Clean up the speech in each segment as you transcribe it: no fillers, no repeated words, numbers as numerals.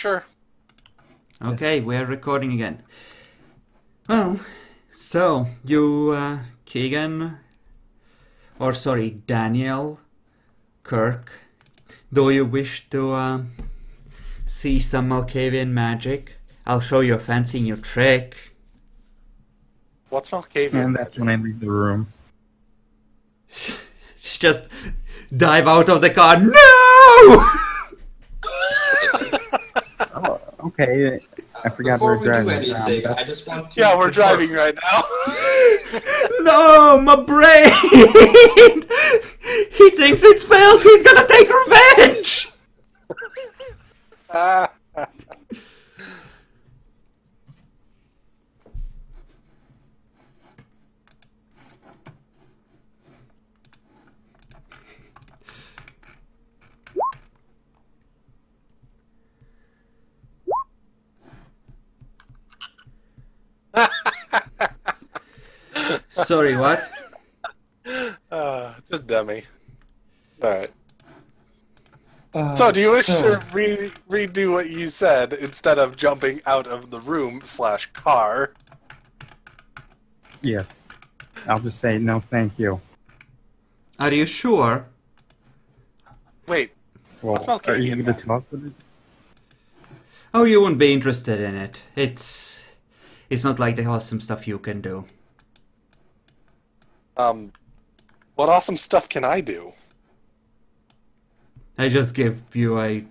Sure. Okay, we are recording again. Well, so you, Keegan, or sorry, Daniel, Kirk, do you wish to see some Malkavian magic? I'll show you a fancy new trick. What's Malkavian And that's when I leave the room. Just dive out of the car. No! Oh, okay. I forgot Before we're we do driving. anything, I just want to... Yeah, we're driving right now. No, my brain! He thinks it's failed. He's gonna take revenge. Sorry, what? Just dummy. Alright. So, do you wish to redo what you said instead of jumping out of the room / car? Yes. I'll just say no thank you. Are you sure? Wait, Well, What's are you Malkavian going to talk with it? Oh, you wouldn't be interested in it. It's not like the awesome stuff you can do. what awesome stuff can I do? I just give you a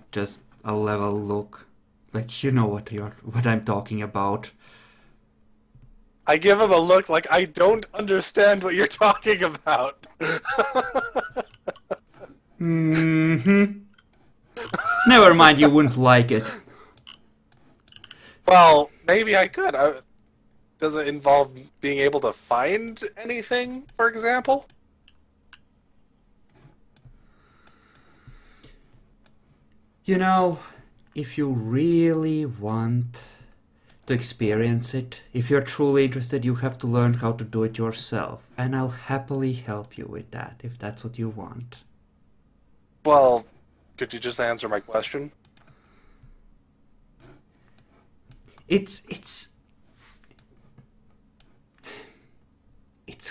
level look, like you know what I'm talking about. I give him a look like I don't understand what you're talking about. Mm-hmm. Never mind, you wouldn't like it. Well, maybe I could. Does it involve being able to find anything, for example? You know, if you really want to experience it, if you're truly interested, you have to learn how to do it yourself. And I'll happily help you with that, if that's what you want. Well, could you just answer my question? It's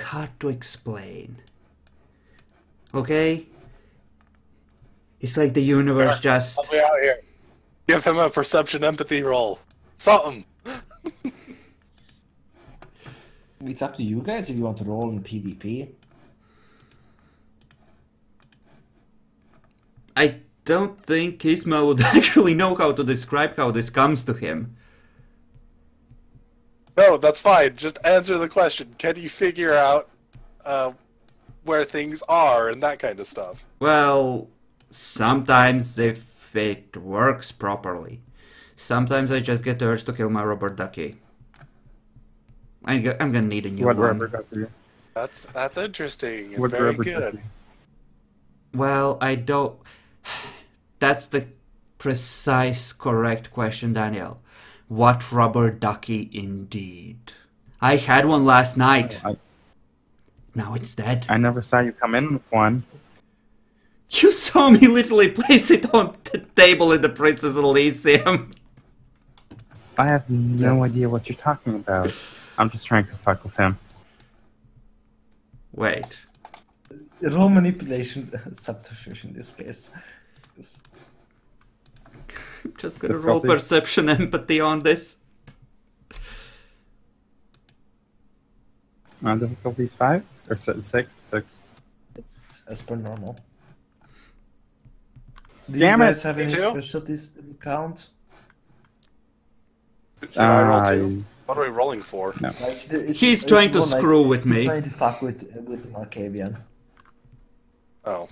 hard to explain. Okay? It's like the universe just... Help me out here. Give him a perception empathy roll. Something. It's up to you guys if you want to roll in PvP. I don't think Ismail would actually know how to describe how this comes to him. No, that's fine. Just answer the question. Can you figure out where things are and that kind of stuff? Well, sometimes if it works properly. Sometimes I just get the urge to kill my rubber ducky. I'm gonna need a new What one. rubber ducky? That's interesting and What very rubber good. ducky? Well, I don't... That's the precise, correct question, Daniel. What rubber ducky indeed? I had one last night. Now it's dead. I never saw you come in with one. You saw me literally place it on the table in the Princess Elysium. I have no idea what you're talking about. I'm just trying to fuck with him. Wait. Roll manipulation subterfuge in this case. I'm just gonna roll perception empathy on this. Difficulty's 5? Or 6? 6. It's as per normal. Do Damn you it! guys have any Me too? specialties to count? Should I roll too? What are we rolling for? No. Like, He's trying to screw with me. He's trying to fuck with Malkavian. Oh.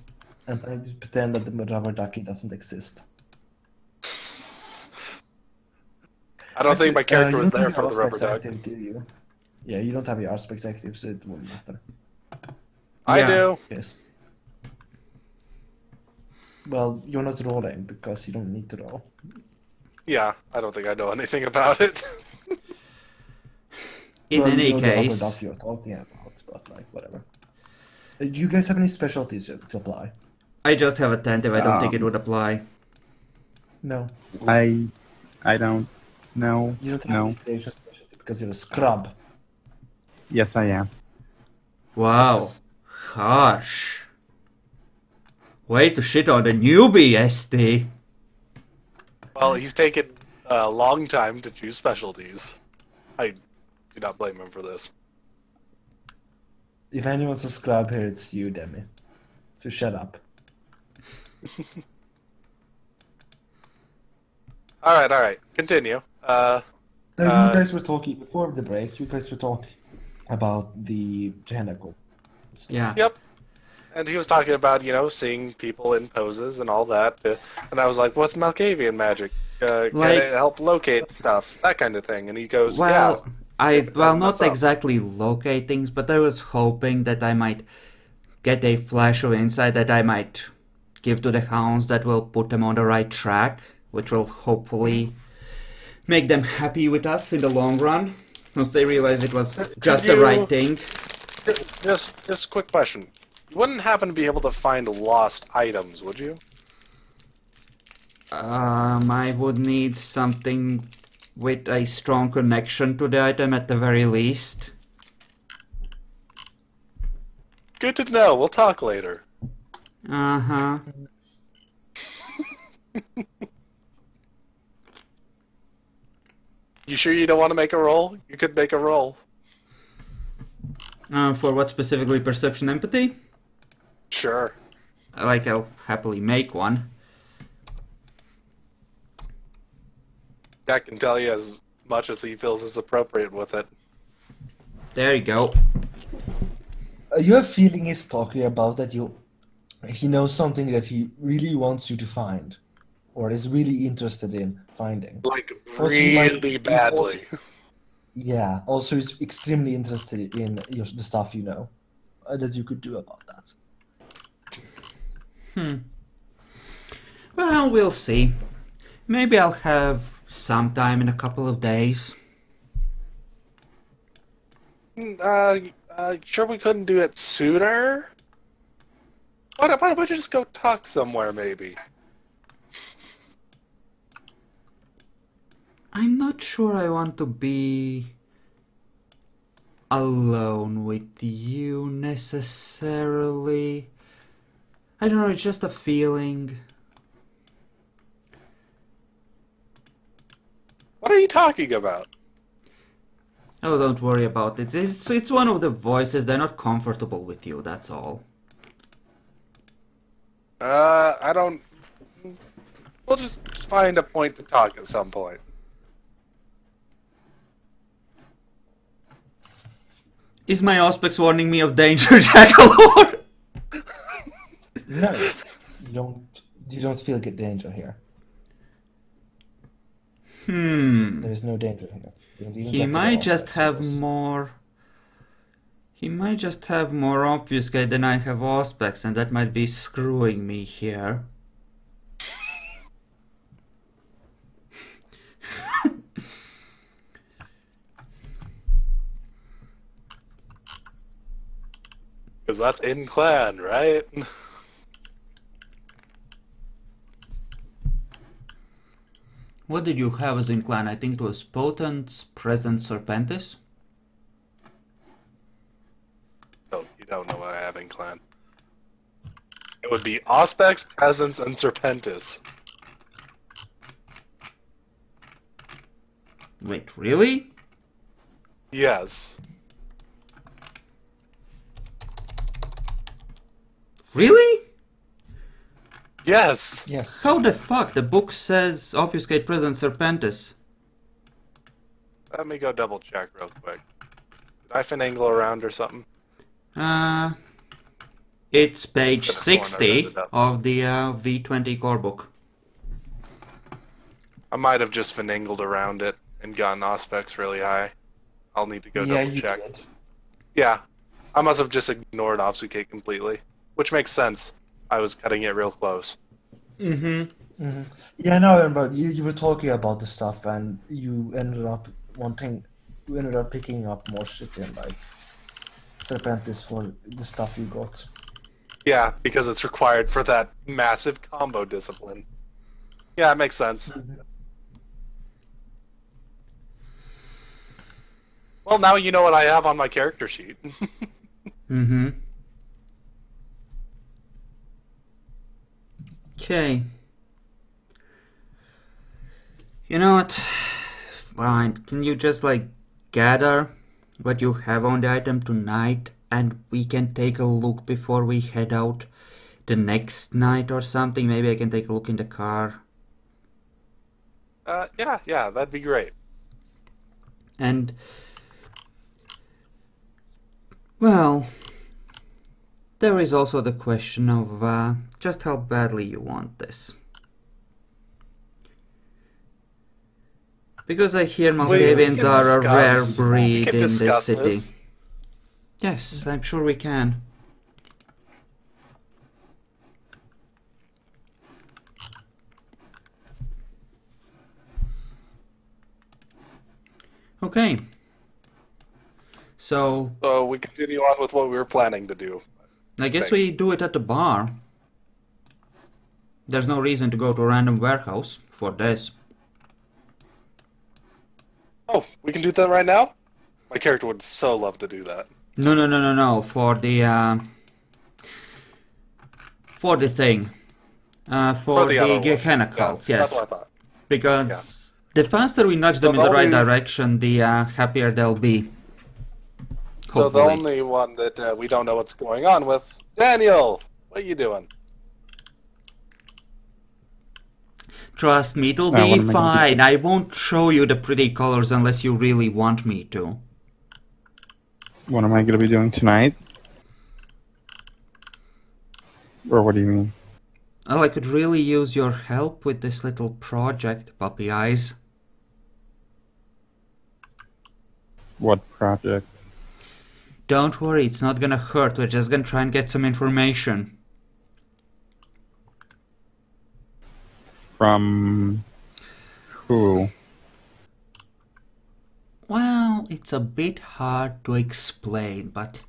And trying to pretend that the rubber ducky doesn't exist. I don't think my character you was don't there have for the your rubber aspects duck. active, do you? Yeah, you don't have your aspects active, so it won't matter. I Yeah. do. Yes. Well, you're not rolling because you don't need to roll. Yeah, I don't think I know anything about it. In Well, any you know the rubber case, duck you're talking about, but like whatever. Do you guys have any specialties to apply? I just have attentive. I don't think it would apply. No. I I don't know. You don't have No. any danger specialty because you're a scrub. Yes, I am. Wow. Harsh. Way to shit on the newbie, SD. Well, he's taken a long time to choose specialties. I do not blame him for this. If anyone's a scrub here, it's you, Demi. So shut up. Alright. Continue. You guys were talking, before the break, you guys were talking about the Chronicle. Yeah. Yep. And he was talking about, seeing people in poses and all that. And I was like, what's Malkavian magic? Can it help locate stuff? That kind of thing. And he goes, well, yeah. Not exactly locate things, but I was hoping that I might get a flash of insight that I might give to the hounds that will put them on the right track, which will hopefully make them happy with us in the long run, once they realize it was just the right thing. Just a quick question. You wouldn't happen to be able to find lost items, would you? I would need something with a strong connection to the item at the very least. Good to know. We'll talk later. Uh-huh. You sure you don't want to make a roll? You could make a roll. For what specifically? Perception, empathy? Sure. I'll happily make one. I can tell you as much as he feels is appropriate with it. There you go. You have feeling he's talking about that he knows something that he really wants you to find, or is really interested in finding. Like, Also, he really badly. Yeah, also he's extremely interested in the stuff you know, that you could do about that. Well, we'll see. Maybe I'll have some time in a couple of days. Sure we couldn't do it sooner? Why don't we just go talk somewhere, maybe? I'm not sure I want to be alone with you necessarily. I don't know, it's just a feeling. What are you talking about? Oh, don't worry about it. It's one of the voices. They're not comfortable with you, that's all. I don't... We'll just find a point to talk at some point. Is my Auspex warning me of danger, Jakalor? No, you don't feel good danger here. There is no danger here. He might just have more... He might just have more obfuscate than I have Auspex, and that might be screwing me here. Because that's in clan, right? What did you have as in clan? I think it was Potent, Present, Serpentis. Oh, you don't know what I have in clan. It would be Auspex, Presence, and Serpentis. Wait, really? Yes. Really? Yes! Yes. How the fuck? The book says Obfuscate, Present, Serpentis. Let me go double check real quick. Did I finagle around or something? It's page Could've sworn I read 60 it up. of the V20 core book. I might have just finagled around it and gotten Auspex really high. I'll need to go Yeah, double you check. did. Yeah, I must have just ignored Obfuscate completely. Which makes sense. I was cutting it real close. Yeah, no, I remember you were talking about the stuff, and you ended up picking up more shit in like Serpentis for the stuff you got. Yeah, because it's required for that massive combo discipline. Yeah, it makes sense. Well, now you know what I have on my character sheet. Mm-hmm. Okay. You know what? Fine. Can you just like gather what you have on the item tonight and we can take a look before we head out the next night or something? Maybe I can take a look in the car. Yeah, that'd be great. And well, there is also the question of just how badly you want this. Because I hear Malkavians are a rare breed in this city. Yes, I'm sure we can. Okay. So we continue on with what we were planning to do. I guess we do it at the bar. There's no reason to go to a random warehouse for this. Oh, we can do that right now? My character would so love to do that. No. For the thing. For the Jakalors, yes. That's what I thought. Because the faster we nudge them in the right direction, the happier they'll be. Hopefully. So the only one that we don't know what's going on with, Daniel, what are you doing? Trust me, it'll be fine. I won't show you the pretty colors unless you really want me to. What am I going to be doing tonight? Or what do you mean? Well, I could really use your help with this little project, Puppy Eyes. What project? Don't worry, it's not gonna hurt. We're just gonna try and get some information. From who? Well, it's a bit hard to explain, but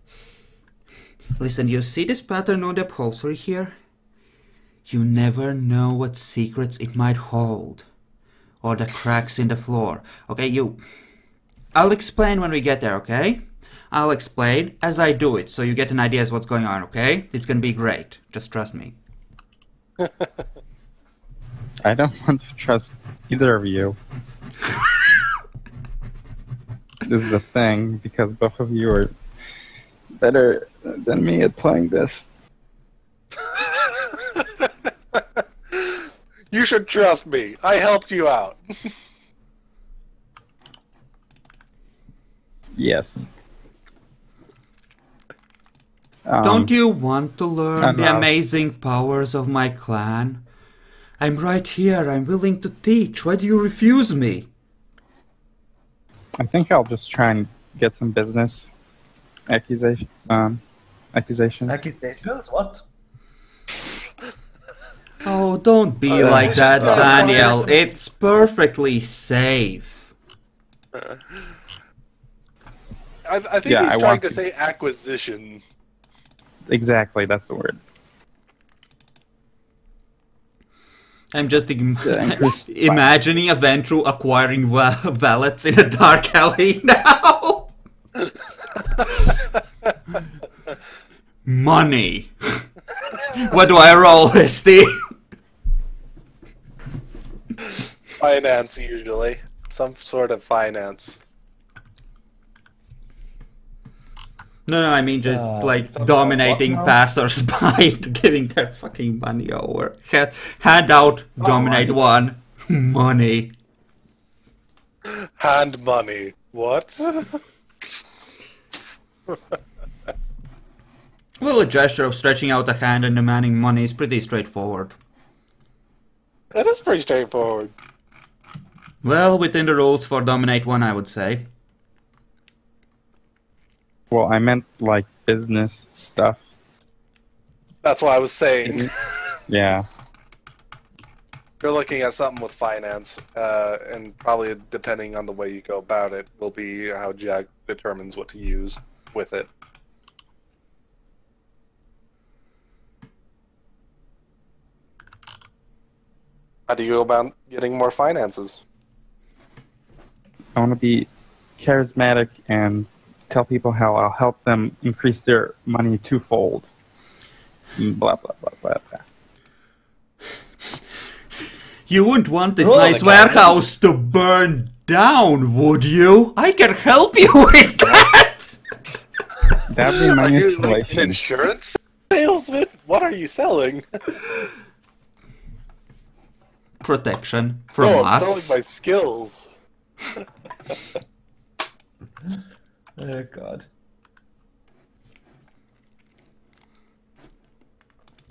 listen, you see this pattern on the upholstery here? You never know what secrets it might hold. Or the cracks in the floor. Okay, I'll explain when we get there, okay? I'll explain as I do it, so you get an idea as what's going on, okay? It's gonna be great. Just trust me. I don't want to trust either of you. This is a thing, because both of you are better than me at playing this. You should trust me. I helped you out. Yes. Don't you want to learn the amazing powers of my clan? I'm right here. I'm willing to teach. Why do you refuse me? I think I'll just try and get some business accusations. Accusations? What? Oh, don't be like that, Daniel. It's perfectly safe. I think he's trying to say acquisition. Exactly, that's the word. I'm just imagining a Ventru acquiring valets in a dark alley now. Money. What do I roll, Steve? Finance, usually. Some sort of finance. No, I mean just like dominating passers-by, giving their fucking money over. Hand out, dominate one. Money. Hand money. What? Well, a gesture of stretching out a hand and demanding money is pretty straightforward. That is pretty straightforward. Well, within the rules for dominate one, I would say. Well, I meant like business stuff. That's what I was saying. Yeah. You're looking at something with finance, and probably depending on the way you go about it will be how Jack determines what to use with it. How do you go about getting more finances? I want to be charismatic and tell people how I'll help them increase their money twofold. Blah, blah, blah, blah, blah. You wouldn't want this nice warehouse to burn down, would you? I can help you with that! That'd be my Are you like an installation. insurance salesman? What are you selling? Protection from Oh, I'm us. selling my skills. Oh god.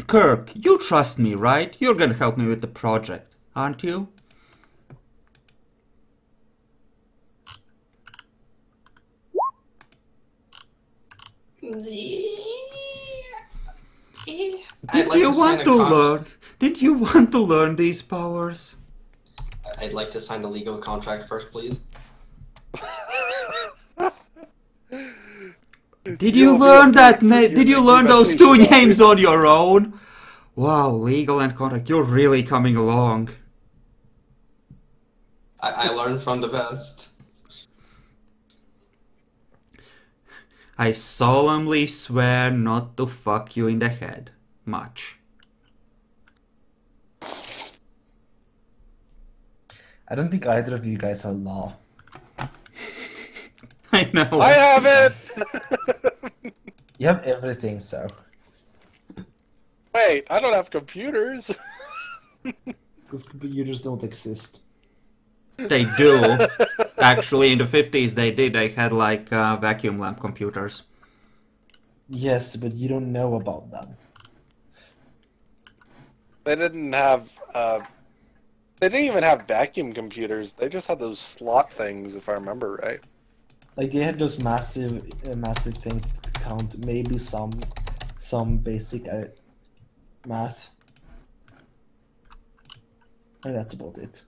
Kirk, you trust me, right? You're gonna help me with the project, aren't you? Did you want to learn? Did you want to learn these powers? I'd like to sign the legal contract first, please. Did you learn that? Did you learn those two names on your own? Wow, legal and contract. You're really coming along. I learned from the best. I solemnly swear not to fuck you in the head. Much. I don't think either of you guys have law. I know. I have it! You have everything, so. Wait, I don't have computers. Because computers don't exist. They do. Actually, in the 50s they did. They had like vacuum lamp computers. Yes, but you don't know about them. They didn't have, they didn't even have vacuum computers. They just had those slot things, if I remember right. Like they had those massive things that could count maybe some basic math. And that's about it.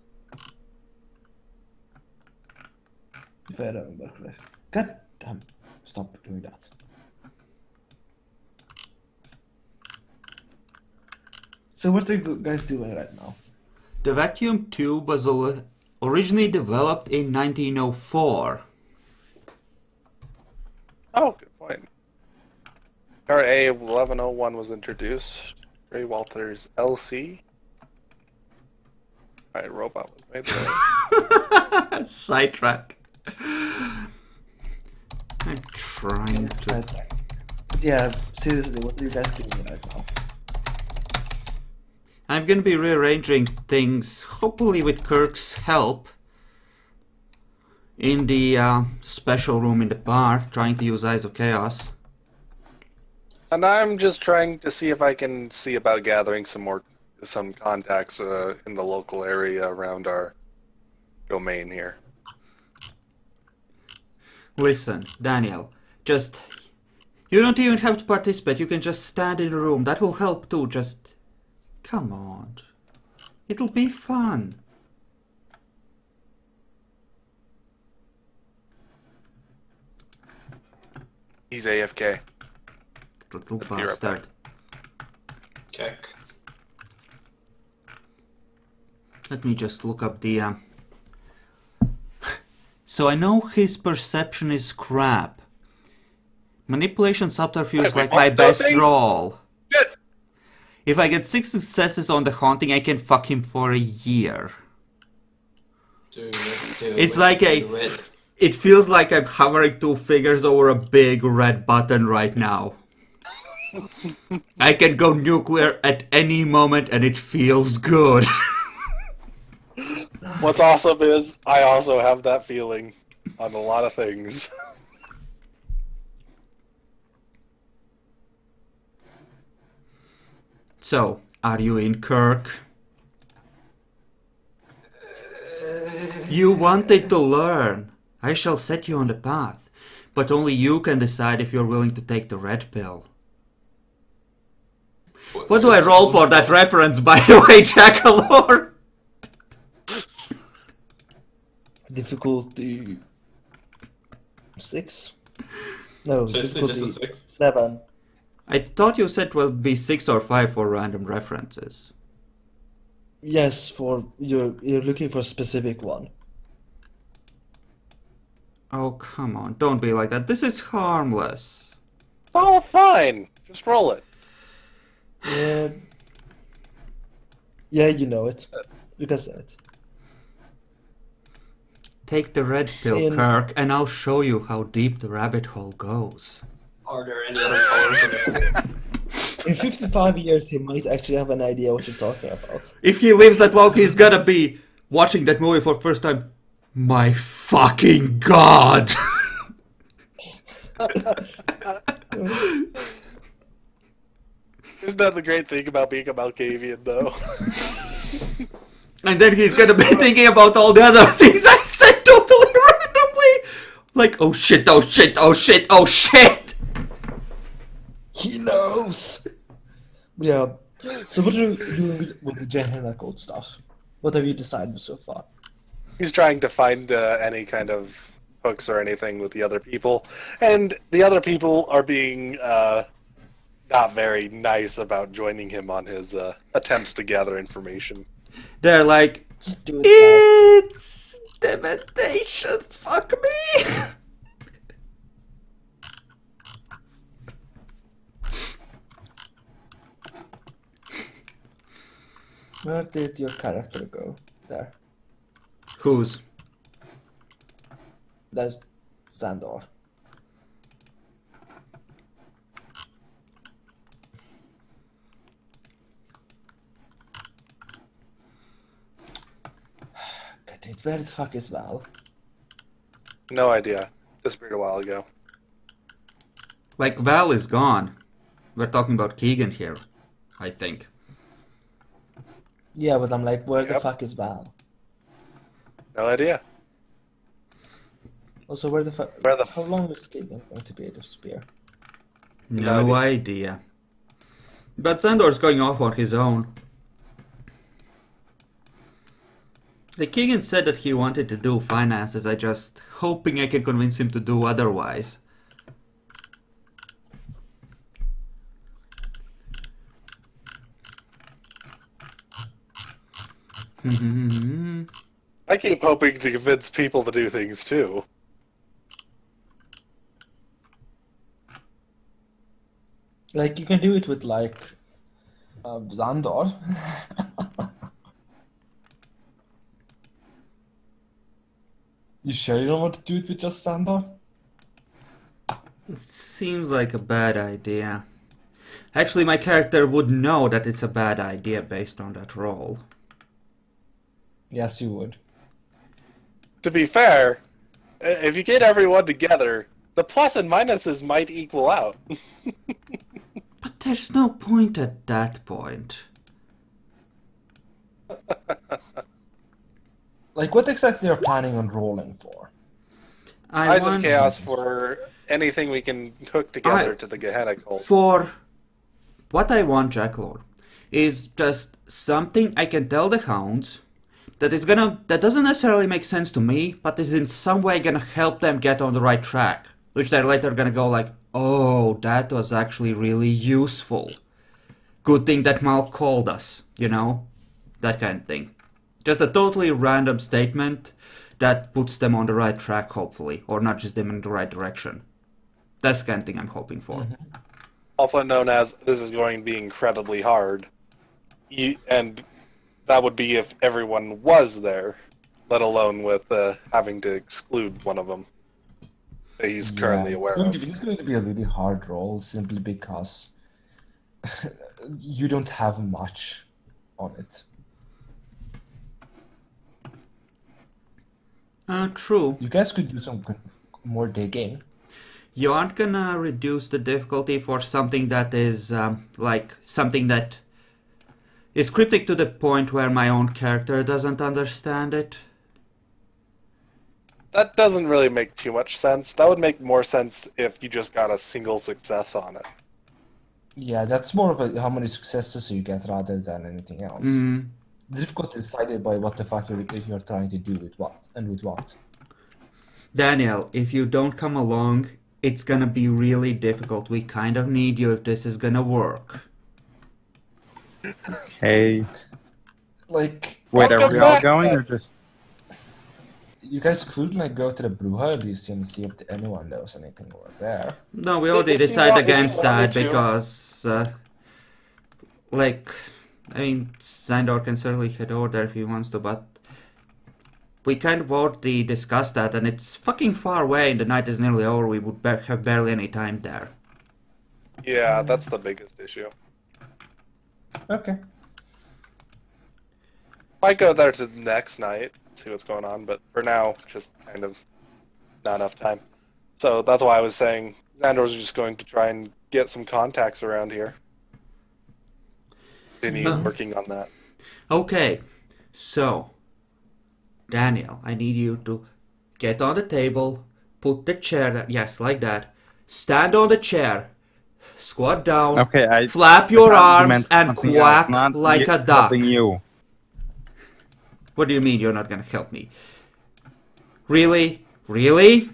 If I remember correctly. God damn! Stop doing that. So what are you guys doing right now? The vacuum tube was originally developed in 1904. Oh, good point. RA 1101 was introduced. Ray Walters LC. My robot was made there. Sidetrack. I'm trying to... But yeah, seriously, what are you guys doing right now? I'm gonna be rearranging things, hopefully with Kirk's help, in the special room in the bar, trying to use Eyes of Chaos. And I'm just trying to see if I can see about gathering some contacts in the local area around our domain here. Listen, Daniel, just... You don't even have to participate, you can just stand in the room, that will help too, just... Come on. It'll be fun. He's AFK. Little Be right bastard. Kick. Let me just look up the... So I know his perception is crap. Manipulation subterfuge Wait, like my best nothing? roll. Shit! If I get 6 successes on the haunting, I can fuck him for a year. It's like it feels like I'm hovering 2 fingers over a big red button right now. I can go nuclear at any moment and it feels good. What's awesome is I also have that feeling on a lot of things. So, are you in, Kirk? You wanted to learn. I shall set you on the path, but only you can decide if you're willing to take the red pill. What do I roll for that reference, by the way, Jakalor? Difficulty 6? No, Seriously, difficulty just a 6? 7. I thought you said it would be 6 or 5 for random references. Yes, for you're looking for a specific one. Oh, come on. Don't be like that. This is harmless. Oh, fine. Just roll it. Yeah. Yeah, you know it. You can say it. Take the red pill, Kirk, and I'll show you how deep the rabbit hole goes. Are there any other colors in the In 55 years, he might actually have an idea what you're talking about. If he lives that long, he's gonna be watching that movie for the first time. My fucking god! Isn't that the great thing about being a Malkavian, though? And then he's gonna be thinking about all the other things I said totally randomly! Like, oh shit, oh shit, oh shit, oh shit! He knows! Yeah. So what are you doing with the Jakalors code stuff? What have you decided so far? He's trying to find any kind of hooks or anything with the other people. And the other people are being not very nice about joining him on his attempts to gather information. They're like, Just do it. it's dementation, fuck me! Where did your character go? There. Whose? That's Sandor. God, dude, where the fuck is Val? No idea. Disappeared a while ago. Like, Val is gone. We're talking about Keegan here, I think. Yeah, but I'm like, where the Yep. fuck is Val? No idea. Also, where the fuck? Where the How long is Keegan going to be at the spear? No idea. But Sandor's going off on his own. The Keegan said that he wanted to do finances. I just hoping I can convince him to do otherwise. I keep hoping to convince people to do things too. Like, you can do it with, like, Sandor. You sure you don't want to do it with just Sandor? It seems like a bad idea. Actually, my character would know that it's a bad idea based on that role. Yes, you would. To be fair, if you get everyone together, the plus and minuses might equal out. But there's no point at that point. Like, what exactly are you planning on rolling for? Eyes of Chaos for anything we can hook together to the Gehenna cult. For what I want, Jakalor, is just something I can tell the hounds that doesn't necessarily make sense to me, but is in some way gonna help them get on the right track. Which they're later gonna go like, oh, that was actually really useful. Good thing that Mal called us, you know? That kind of thing. Just a totally random statement that puts them on the right track, hopefully, or nudges them in the right direction. That's the kind of thing I'm hoping for. Also known as, this is going to be incredibly hard. And that would be if everyone was there, let alone with having to exclude one of them that he's currently aware of. It's going to be a really hard roll simply because you don't have much on it. True. You guys could do some more digging. You aren't gonna reduce the difficulty for something that is, like, something that is cryptic to the point where my own character doesn't understand it? That doesn't really make too much sense. That would make more sense if you just got a single success on it. Yeah, that's more of a how many successes you get rather than anything else. Mm. The difficulty is decided by what the fuck you're trying to do with what, and with what. Daniel, if you don't come along, it's gonna be really difficult. We kind of need you if this is gonna work. Hey, Like, wait, are Welcome we all back. going or just? you guys could like go to the Bruja and see if anyone knows anything over there. No, we already If you decided want- if you against want me that to. because, like, I mean, Sandor can certainly head over there if he wants to, but we kind of already discussed that, and it's fucking far away, and the night is nearly over. We would have barely any time there. Yeah, that's the biggest issue. Okay. Might go there to the next night, see what's going on, but for now, just kind of not enough time. So that's why I was saying Xandor's just going to try and get some contacts around here. Continue working on that. Okay, so, Daniel, I need you to get on the table, put the chair there, yes, like that, stand on the chair, squat down, Okay, flap your arms, and something quack else, not like a duck. helping you. What do you mean you're not gonna help me? Really? Really?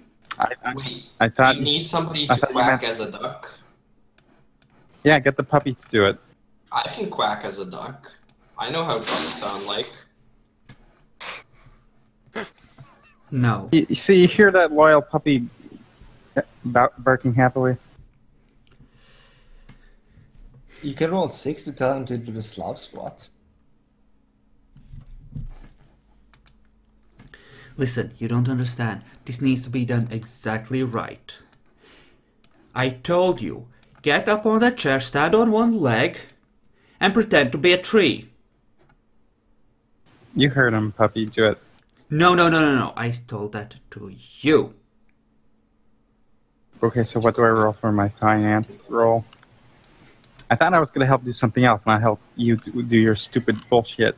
Wait, I thought you need somebody I to thought you quack meant- as a duck? Yeah, get the puppy to do it. I can quack as a duck. I know how ducks sound like. No. You see, you hear that loyal puppy barking happily? You can roll 6 to tell him to do the Slav squat. Listen, you don't understand. This needs to be done exactly right. I told you, get up on that chair, stand on one leg, and pretend to be a tree. You heard him, puppy. Do it. No. I told that to you. Okay, so what do I roll for my finance roll? I thought I was going to help do something else, not help you do your stupid bullshit.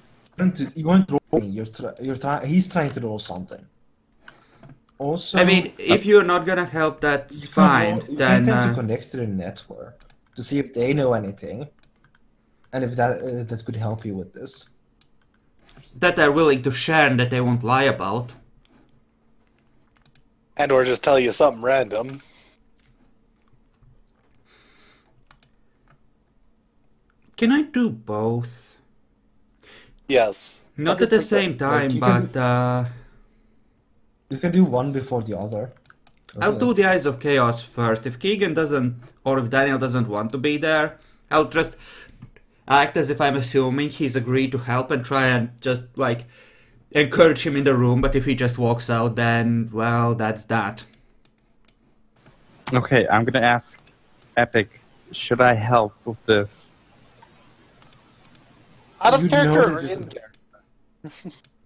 You want to roll? He's trying to roll something. Also, I mean, if you're not gonna help, that's fine. You Then can to connect to the network to see if they know anything, and if that could help you with this. that they're willing to share and that they won't lie about. And or just tell you something random. Can I do both? Yes. Not at the 100%. same time, Like, you can but You can do one before the other. I'll do the Eyes of Chaos first. If Keegan doesn't, or if Daniel doesn't want to be there, I'll just act as if I'm assuming he's agreed to help and try and just, like, encourage him in the room, but if he just walks out, then, well, that's that. Okay, I'm going to ask Epic, should I help with this? Out of You character know or this- in character?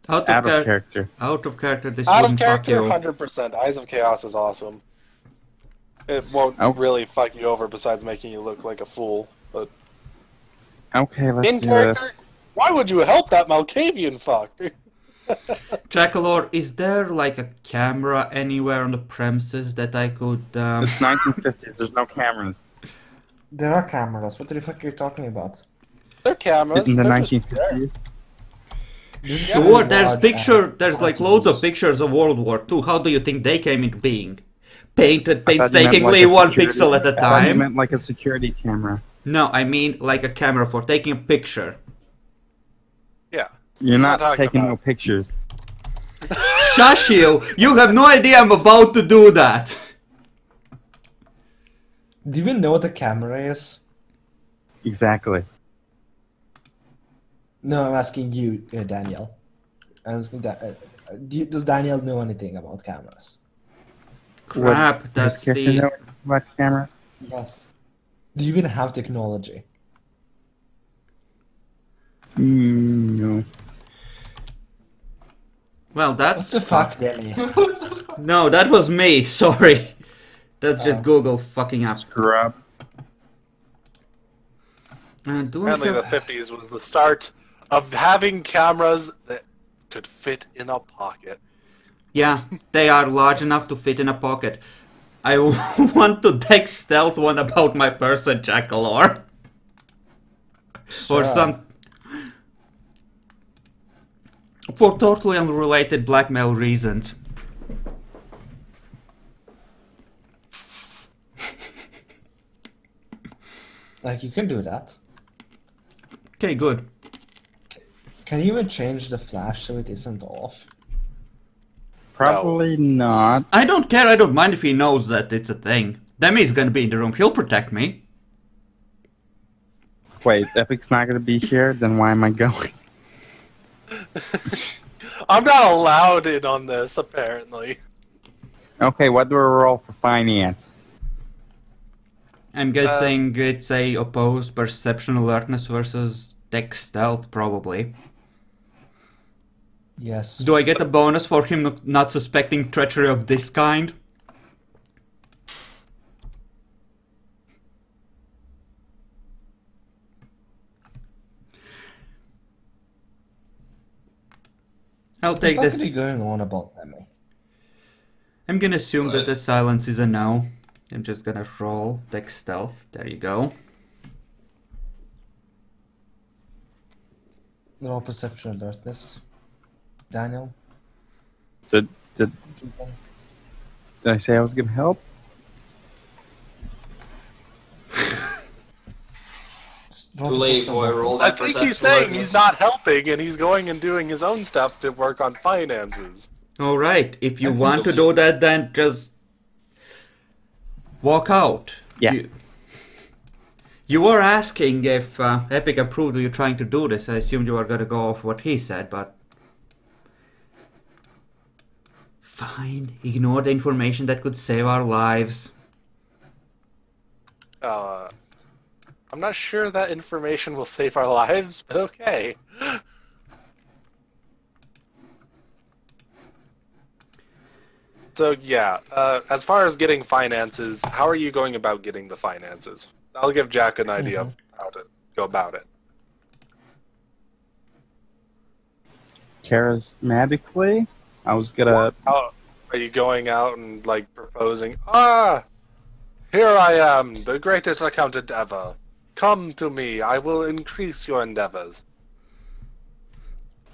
Out Out of, of character. Out of character, this Out of wouldn't fuck character, you. 100%. Eyes of Chaos is awesome. It won't Oh. really fuck you over besides making you look like a fool. But Okay, let's in do character, this. why would you help that Malkavian fuck? Jakalor, is there like a camera anywhere on the premises that I could... It's 1950s, there's no cameras. There are cameras. What the fuck are you talking about? They're cameras. In the they're just there. 1950s? Sure, there's Large there's like quantities. loads of pictures of World War II. How do you think they came into being? Painted I thought you meant painstakingly like a one security- pixel at a I thought you time. meant like a security camera. No, I mean like a camera for taking a picture. Yeah. You're not talking taking about- no pictures. Shush you! You have no idea I'm about to do that! Do you even know what a camera is? Exactly. No, I'm asking you, Daniel. I was going does Daniel know anything about cameras? Crap, Would that's this character the... know about cameras? Yes. Do you even have technology? No. Well, What that's... the fuck, Danny? No, that was me, sorry. That's just Google fucking up. Scrub. Do I Apparently the have... 50s was the start of having cameras that could fit in a pocket. Yeah, they are large enough to fit in a pocket. I want to dex stealth one about my person, Jakalor. Or Sure. some... For totally unrelated blackmail reasons. Like, you can do that. Okay, good. Can you even change the flash so it isn't off? Probably not. I don't care. I don't mind if he knows that it's a thing. Demi's gonna be in the room. He'll protect me. Wait, Epic's not going to be here? Then why am I going? I'm not allowed in on this, apparently. Okay, what do I roll for finance? I'm guessing it's a opposed perception alertness versus tech stealth, probably. Yes. Do I get a bonus for him not suspecting treachery of this kind? I'll take this. What are you going on about, Emmy? I'm gonna assume that the silence is a no. I'm just gonna roll tech stealth. There you go. Roll perception alertness. Daniel? Did I say I was going to help? Too late, boy. Roll I that think perception he's saying alertness. he's not helping and he's going and doing his own stuff to work on finances. Alright, if you want to do that, then just walk out. Yeah. You were asking if Epic approved of you trying to do this. I assumed you were going to go off what he said, but... Fine, ignore the information that could save our lives. I'm not sure that information will save our lives, but okay. So yeah, as far as getting finances, how are you going about getting the finances? I'll give Jack an idea of how to go about it. Charismatically? I was gonna... How are you going out and like proposing, here I am, the greatest accountant ever. Come to me, I will increase your endeavors.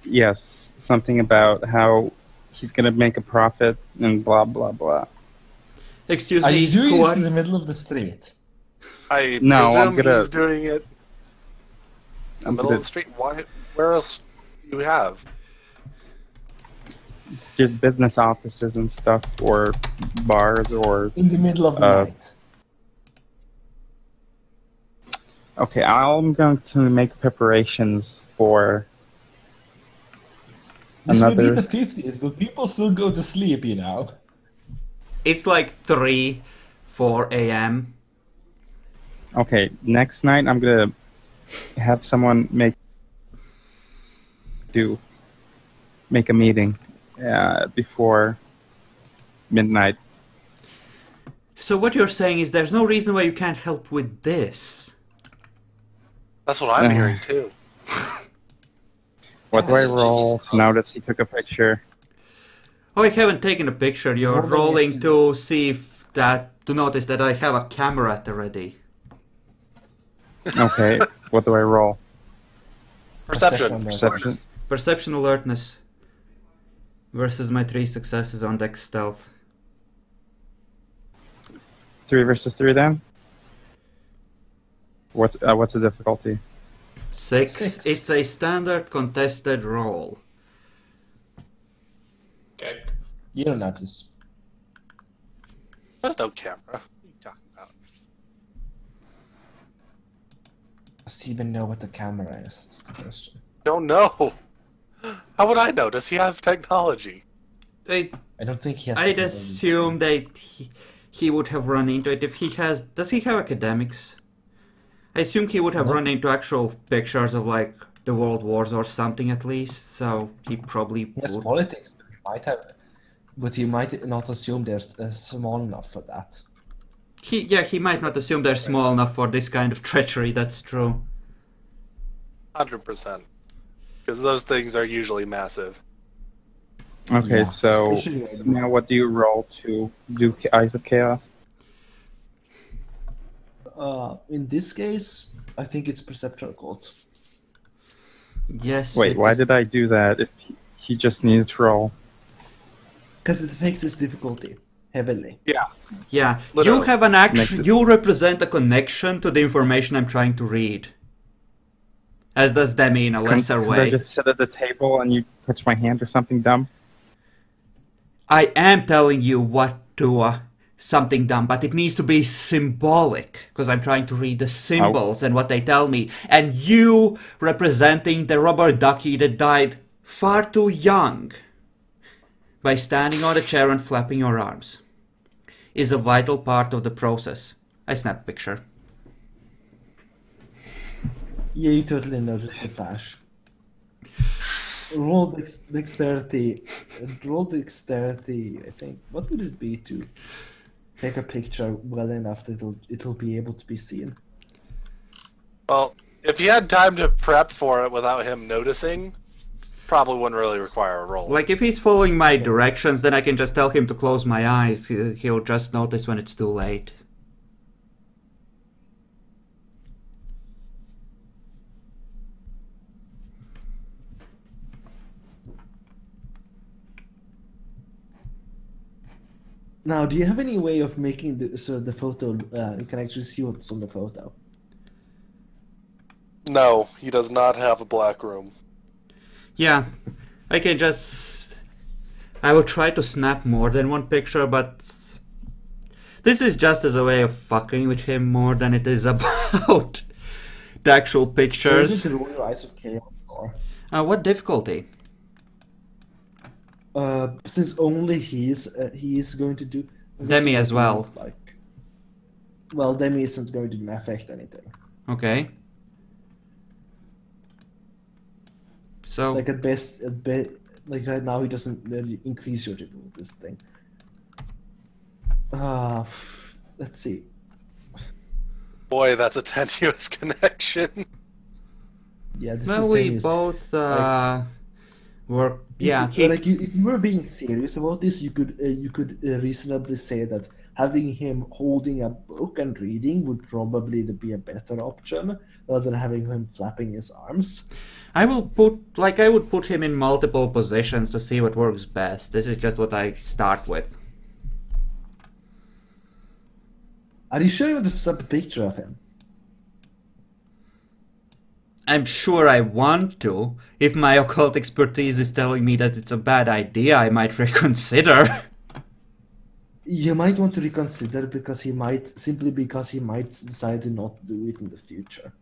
Yes, something about how he's gonna make a profit and blah blah blah. Excuse Are me, you doing who this are in the middle of the street? I No, presume I'm gonna- he's doing it in the middle of the street. Why? Where else do you have? Just business offices and stuff, or bars, or... In the middle of the night. Okay, I'm going to make preparations for This may be another... the 50s, but people still go to sleep, you know. It's like 3, 4 a.m. Okay, next night I'm gonna have someone make a meeting before midnight. So what you're saying is there's no reason why you can't help with this. That's what I'm hearing too. What do I Jesus. roll to notice he took a picture? Oh, I haven't taken a picture. You're Rolling rolling it. to see if to notice that I have a camera at the ready. Okay, what do I roll? Perception. Perception. Perception alertness versus my 3 successes on dex stealth. 3 versus 3 then? What's the difficulty? 6. It's a standard contested roll. Okay. You don't notice. There's no camera. What are you talking about? Does he even know what the camera is? That's the question. Don't know. How would I know? Does he have technology? I don't think he has. I'd technology. assume that he would have run into it if he has... Does he have academics? I assume he would have run into actual pictures of like the World Wars or something at least, so he probably Yes, would. politics. But he might have, but he might not assume they're small enough for that. He might not assume they're small enough for this kind of treachery, that's true. 100%. Because those things are usually massive. Okay, Yeah, so especially- now what do you roll to do Eyes of Chaos? In this case, I think it's perceptual code. Yes. Wait, why did I do that if he just needed to roll? Because it affects his difficulty heavily. Yeah. Yeah, you Literally. have an Makes action. it- You represent a connection to the information I'm trying to read. As does Demi in a lesser Could I way. just sit at the table and you touch my hand or something dumb? I am telling you what to something dumb, but it needs to be symbolic, because I'm trying to read the symbols and what they tell me. And you representing the rubber ducky that died far too young by standing on a chair and flapping your arms is a vital part of the process. I snap a picture. Yeah, you totally noticed the flash. Roll dexterity. Roll dexterity. I think. What would it be to take a picture well enough that it'll be able to be seen? Well, if you had time to prep for it without him noticing, probably wouldn't really require a roll. Like, if he's following my directions, then I can just tell him to close my eyes. He'll just notice when it's too late. Now, do you have any way of making the photo? You can actually see what's on the photo. No, he does not have a black room. Yeah, I can just... I will try to snap more than one picture, but... This is just as a way of fucking with him more than it is about the actual pictures. So you need to roll your Eyes of Chaos for. What difficulty? Since only he is going to do... Demi as well. Like, well, Demi isn't going to affect anything. Okay. So... Like at best, like right now he doesn't really increase your difficulty with this thing. Let's see. Boy, that's a tenuous connection. Yeah, this well, is we tenuous. both Like, were... Yeah, like if you were being serious about this, you could reasonably say that having him holding a book and reading would probably be a better option rather than having him flapping his arms. I would put him in multiple positions to see what works best. This is just what I start with. Are you sure you want to snap a picture of him? I'm sure I want to. If my occult expertise is telling me that it's a bad idea, I might reconsider. You might want to reconsider because he might decide to not do it in the future.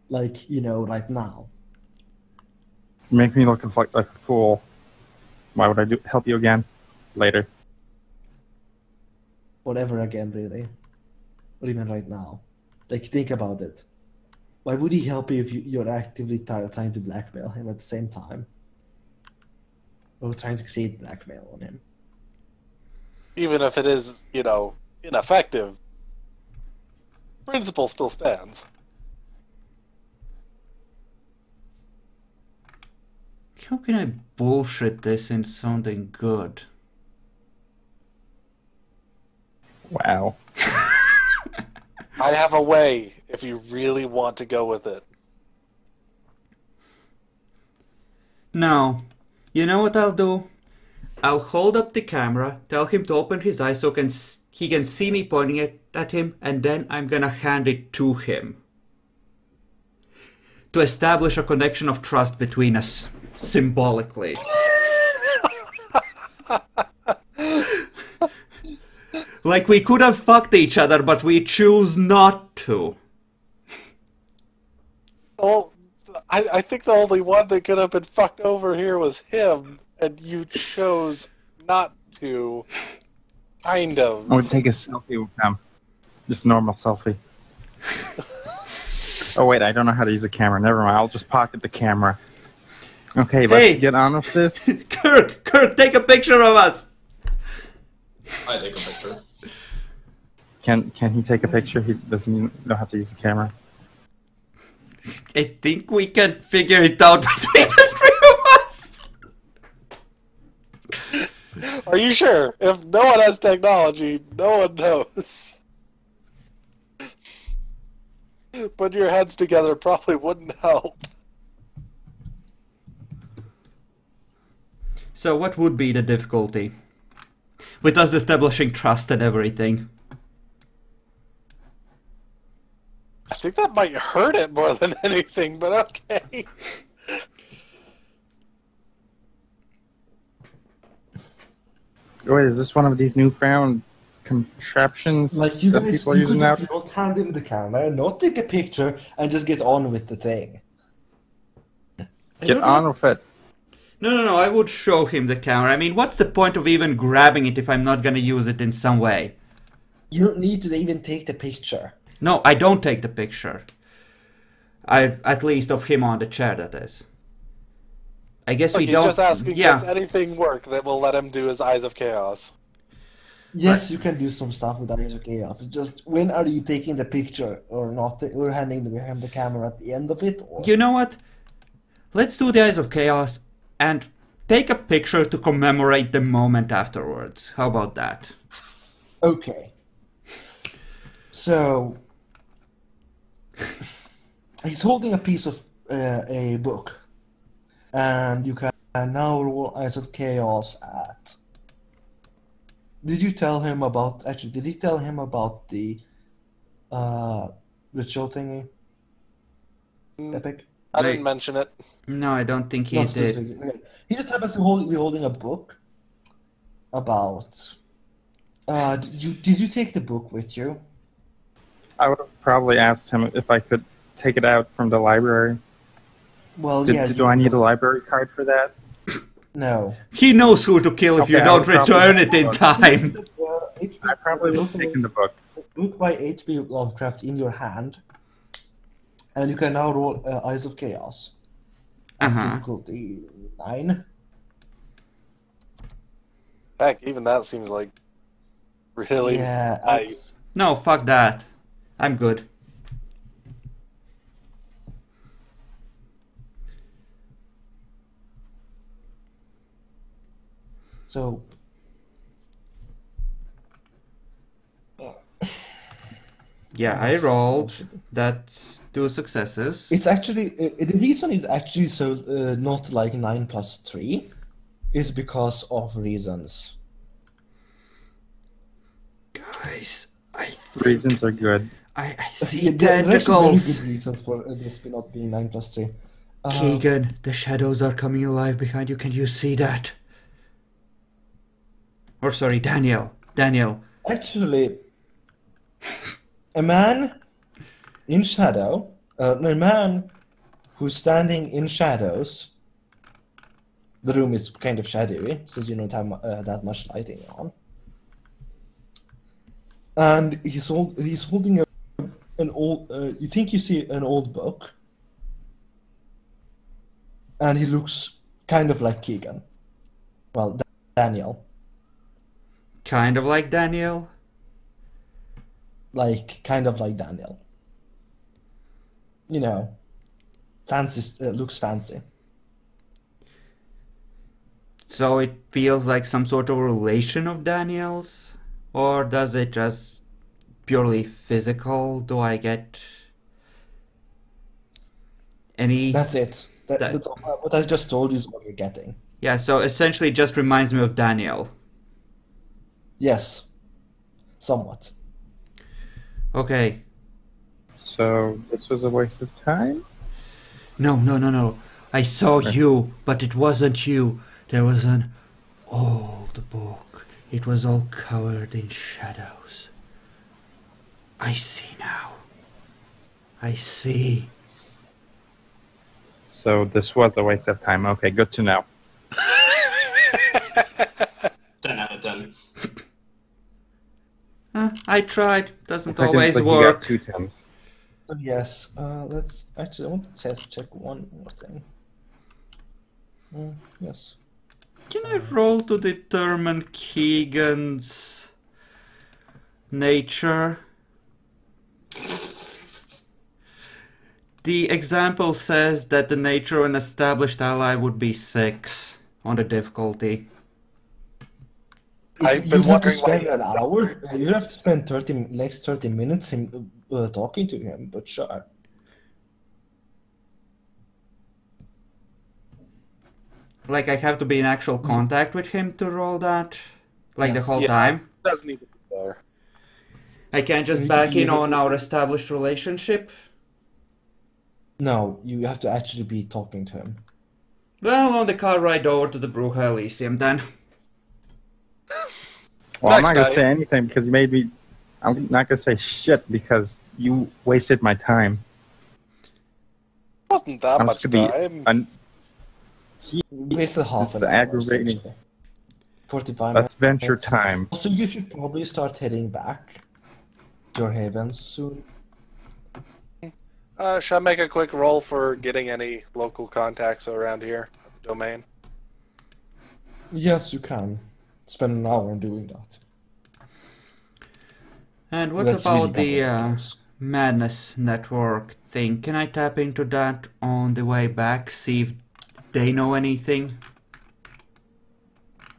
Like, right now. Make me look like a fool. Why would I help you again? Later. Whatever again, really. Or even right now. Like, think about it. Why would he help you if you're actively trying to blackmail him at the same time? Or trying to create blackmail on him? Even if it is, ineffective, principle still stands. How can I bullshit this into something good? Wow. I have a way if you really want to go with it. No. You know what I'll do? I'll hold up the camera, tell him to open his eyes so he can see me pointing it at him, and then I'm gonna hand it to him. To establish a connection of trust between us, symbolically. Like we could have fucked each other, but we choose not to. Well, I think the only one that could have been fucked over here was him, and you chose not to. Kind of. I would take a selfie with them. Just a normal selfie. Oh wait, I don't know how to use a camera. Never mind, I'll just pocket the camera. Okay, let's get on with this. Kirk, take a picture of us! I take a picture. Can he take a picture? He doesn't know how to use a camera. I think we can figure it out between the three of us! Are you sure? If no one has technology, no one knows. Putting your heads together probably wouldn't help. So what would be the difficulty? With us establishing trust and everything. I think that might hurt it more than anything, but okay. Wait, is this one of these newfound contraptions Like, you that guys, people are you could using now? just not hand him the camera, not take a picture, and just get on with the thing. Get on with it. No, I would show him the camera. I mean, what's the point of even grabbing it if I'm not gonna use it in some way? You don't need to even take the picture. No, I don't take the picture. At least of him on the chair, that is. I guess Look, we he's don't... just asking, yeah. does anything work that will let him do his Eyes of Chaos? Yes, you can do some stuff with Eyes of Chaos. It's just, when are you taking the picture or not? Or handing him the camera at the end of it? Or... You know what? Let's do the Eyes of Chaos and take a picture to commemorate the moment afterwards. How about that? Okay. So... he's holding a piece of a book. And you can now roll Eyes of Chaos at... Did you tell him about... Actually, did he tell him about the ritual thingy? Epic? I didn't mention it. No, I don't think he Not did. specifically. Okay. He just happens to be holding a book about... did you take the book with you? I would have probably asked him if I could take it out from the library. Well, Do I need a library card for that? No. He knows who to kill if you Okay, don't I'll return probably- it in time. I probably would have taken the book. Book by H.P. Lovecraft in your hand. And you can now roll Eyes of Chaos. Difficulty 9. Heck, even that seems like really Yeah. nice. No, fuck that. I'm good. So... Yeah, I rolled. That's 2 successes. It's actually... the reason is actually so not like 9 plus 3 is because of reasons. Guys, I think Reasons are good. I see There are actually very tentacles. good reasons for this not being 9 plus 3. Keegan, the shadows are coming alive behind you. Can you see that? Or sorry, Daniel. Actually, a man in shadow, a man who's standing in shadows. The room is kind of shadowy, since you don't have that much lighting on. And he's holding an old. You think you see an old book, and he looks kind of like Keegan. Well, Daniel. Kind of like Daniel. Kind of like Daniel. You know, fancy, looks fancy. So it feels like some sort of relation of Daniel's? Or does it just purely physical? Do I get any... That's it. That's all, what I just told you is what you're getting. Yeah, so essentially it just reminds me of Daniel. Yes. Somewhat. Okay. So this was a waste of time? No. I saw you, but it wasn't you. There was an old book. It was all covered in shadows. I see now. I see. So this was a waste of time. Okay, good to know. 10 out of 10. I tried. Doesn't I always think you got work. 2 10s. So yes, let's actually, I want to check one more thing. Yes. Can I roll to determine Keegan's nature? The example says that the nature of an established ally would be 6 on the difficulty. I've been You'd have to wondering why spend an hour. You'd have to spend next 30 minutes talking to him, but sure. Like, I have to be in actual contact with him to roll that? Like, the Yes. whole Yeah. time? doesn't need to be there. I can't just You need to back be in able on to- our established relationship? No, you have to actually be talking to him. Well, on the car ride over to the Bruja Elysium then. Well, I'm Next not going to night. say anything because you made me... I'm not going to say shit because you wasted my time. Wasn't that I'm much just going time. to be... Wasted half It's an hour. aggravating. Essentially. 45 That's minutes. venture time. Also, you should probably start heading back to your havens soon. Should I make a quick roll for getting any local contacts around here at the domain? Yes, you can. Spend an hour doing that. And what That's really about the couple of times. Madness Network thing? Can I tap into that on the way back, see if they know anything?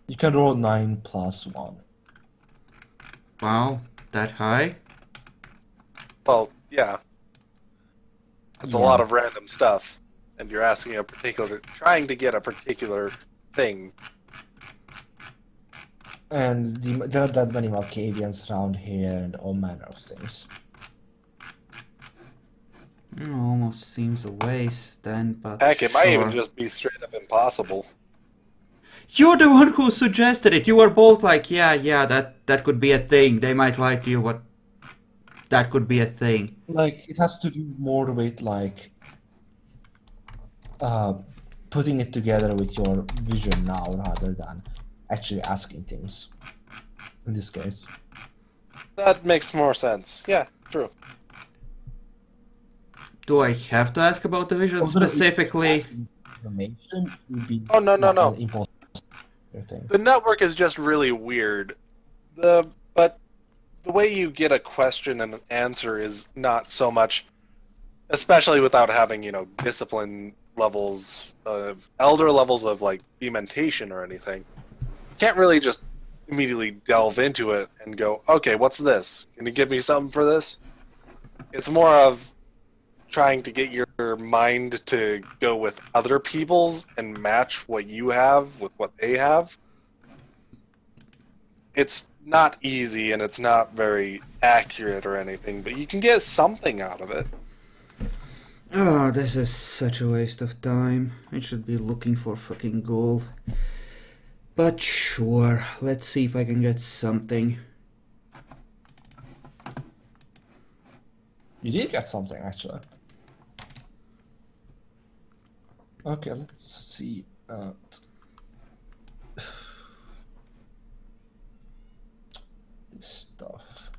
You can roll 9 plus 1. Wow, that high? Well, yeah. It's a Yeah. lot of random stuff, and you're asking a particular, trying to get a particular thing. And there are that many Malkavians around here and all manner of things. Almost seems a waste then, but Heck, it might even sure. just be straight up impossible. You're the one who suggested it. You were both like, yeah, that could be a thing. They might lie to you, but that could be a thing. Like, it has to do more with, like, putting it together with your vision now rather than actually asking things. In this case. That makes more sense. Yeah, true. Do I have to ask about the vision Also, specifically? asking information would be Oh, no, an impossible thing. The network is just really weird. But the way you get a question and an answer is not so much, especially without having, discipline levels of elder levels of like dementation or anything. You can't really just immediately delve into it and go, okay, what's this? Can you give me something for this? It's more of trying to get your mind to go with other people's and match what you have with what they have. It's not easy and it's not very accurate or anything, but you can get something out of it. Oh, this is such a waste of time. I should be looking for fucking gold. But sure, let's see if I can get something. You did get something, actually. Okay, let's see. This stuff.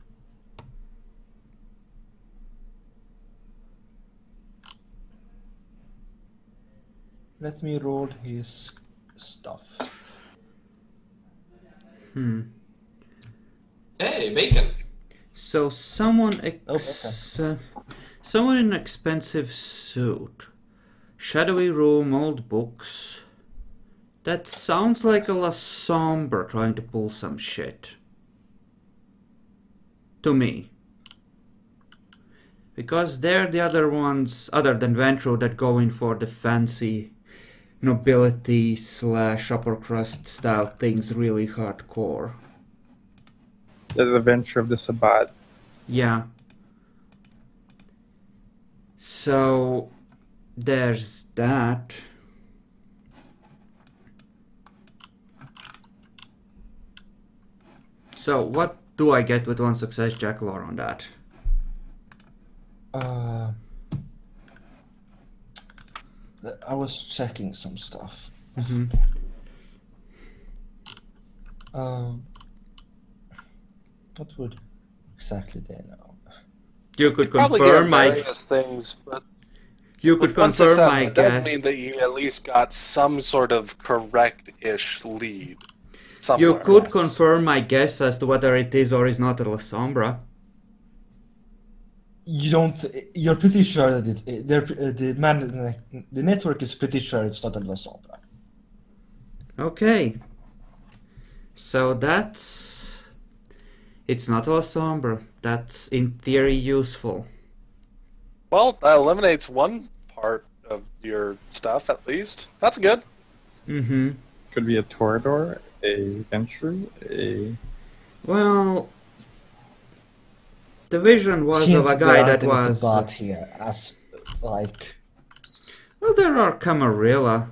Let me roll his stuff. Hey, bacon. So someone someone in an expensive suit. Shadowy room, old books. That sounds like a La Sombre trying to pull some shit. To me. Because they're the other ones, other than Ventro, that go in for the fancy nobility / upper crust style things really hardcore. The adventure of the Sabbat. Yeah. So there's that. So what do I get with one success Jakalor on that? I was checking some stuff. What would exactly they know? You could Probably get confirm my various things, but you could with one confirm success, my that does guess. mean that you at least got some sort of correct-ish lead. Somewhere. You could yes. confirm my guess as to whether it is or is not a La Sombra. You don't. You're pretty sure that the network is pretty sure it's not a La Sombra. Okay. So it's not a La Sombra. That's in theory useful. Well, that eliminates one part of your stuff, at least. That's good. Mm-hmm. Could be a Torador, a Venture, Well, the vision was of a guy that was... Sabbat here as like. Well, there are Camarilla.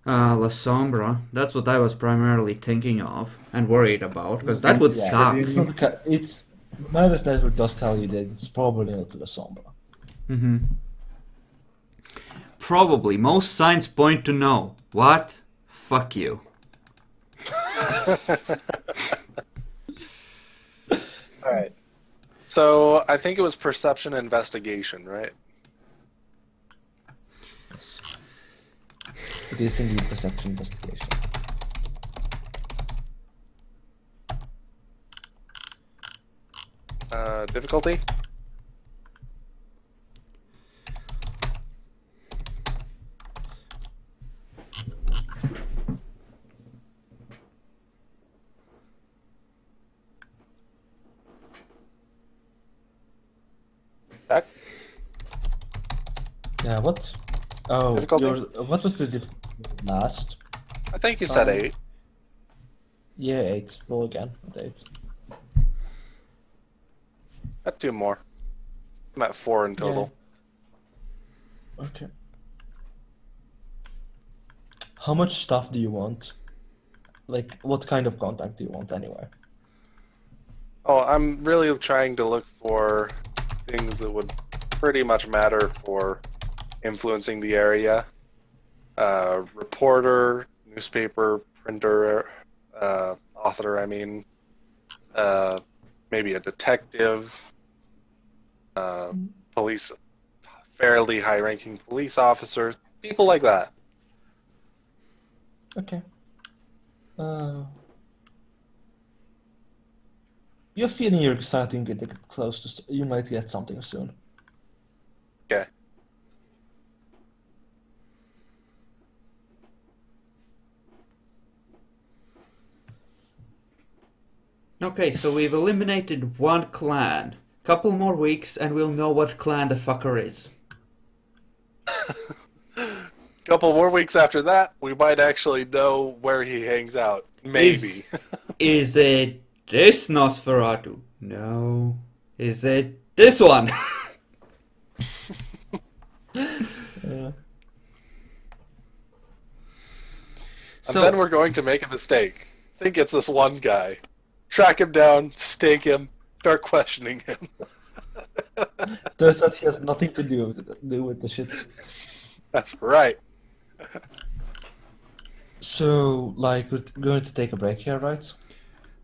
La Sombra. That's what I was primarily thinking of and worried about, because that would suck. It's not it's Minus Network does tell you that it's probably not La Sombra. Mm-hmm. Probably. Most signs point to no. What? Fuck you. Alright. So, I think it was perception investigation, right? Yes. It is indeed perception investigation. Difficulty? Back? Yeah, what? Oh, Difficulty? what was the last? I think you said 8. Yeah, 8. Roll again at 8. Got 2 more. I'm at 4 in total. Yeah. Okay. How much stuff do you want? Like, what kind of contact do you want anyway? Oh, I'm really trying to look for things that would pretty much matter for influencing the area. Reporter, newspaper, printer, author, I mean. Maybe a detective, police, fairly high-ranking police officer, people like that. Okay. You're feeling you're starting to get close to... You might get something soon. Okay. Okay, so we've eliminated one clan. Couple more weeks and we'll know what clan the fucker is. Couple more weeks after that, we might actually know where he hangs out. Maybe. Is it this Nosferatu? No. Is it this one? And then we're going to make a mistake. Think it's this one guy. Track him down, stake him, start questioning him. Turns out he has nothing to do with the shit. That's right. So, like, we're going to take a break here, right?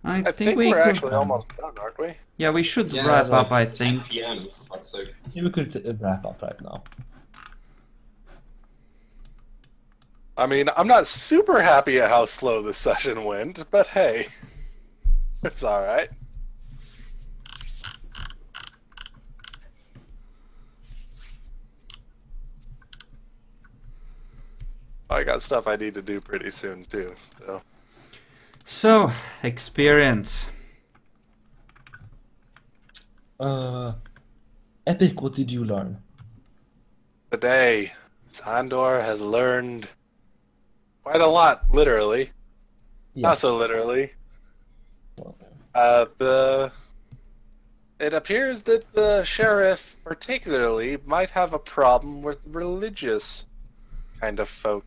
I I think we're actually almost done, aren't we? Yeah, we should Yeah, wrap it's up, I like 10 think. PM, for fuck's sake. Yeah, we could wrap up right now. I mean, I'm not super happy at how slow this session went, but hey, it's alright. I got stuff I need to do pretty soon, too, so... So, experience. Epic, what did you learn? Today, Sandor has learned quite a lot, literally. Not so literally. It appears that the sheriff, particularly, might have a problem with religious kind of folk.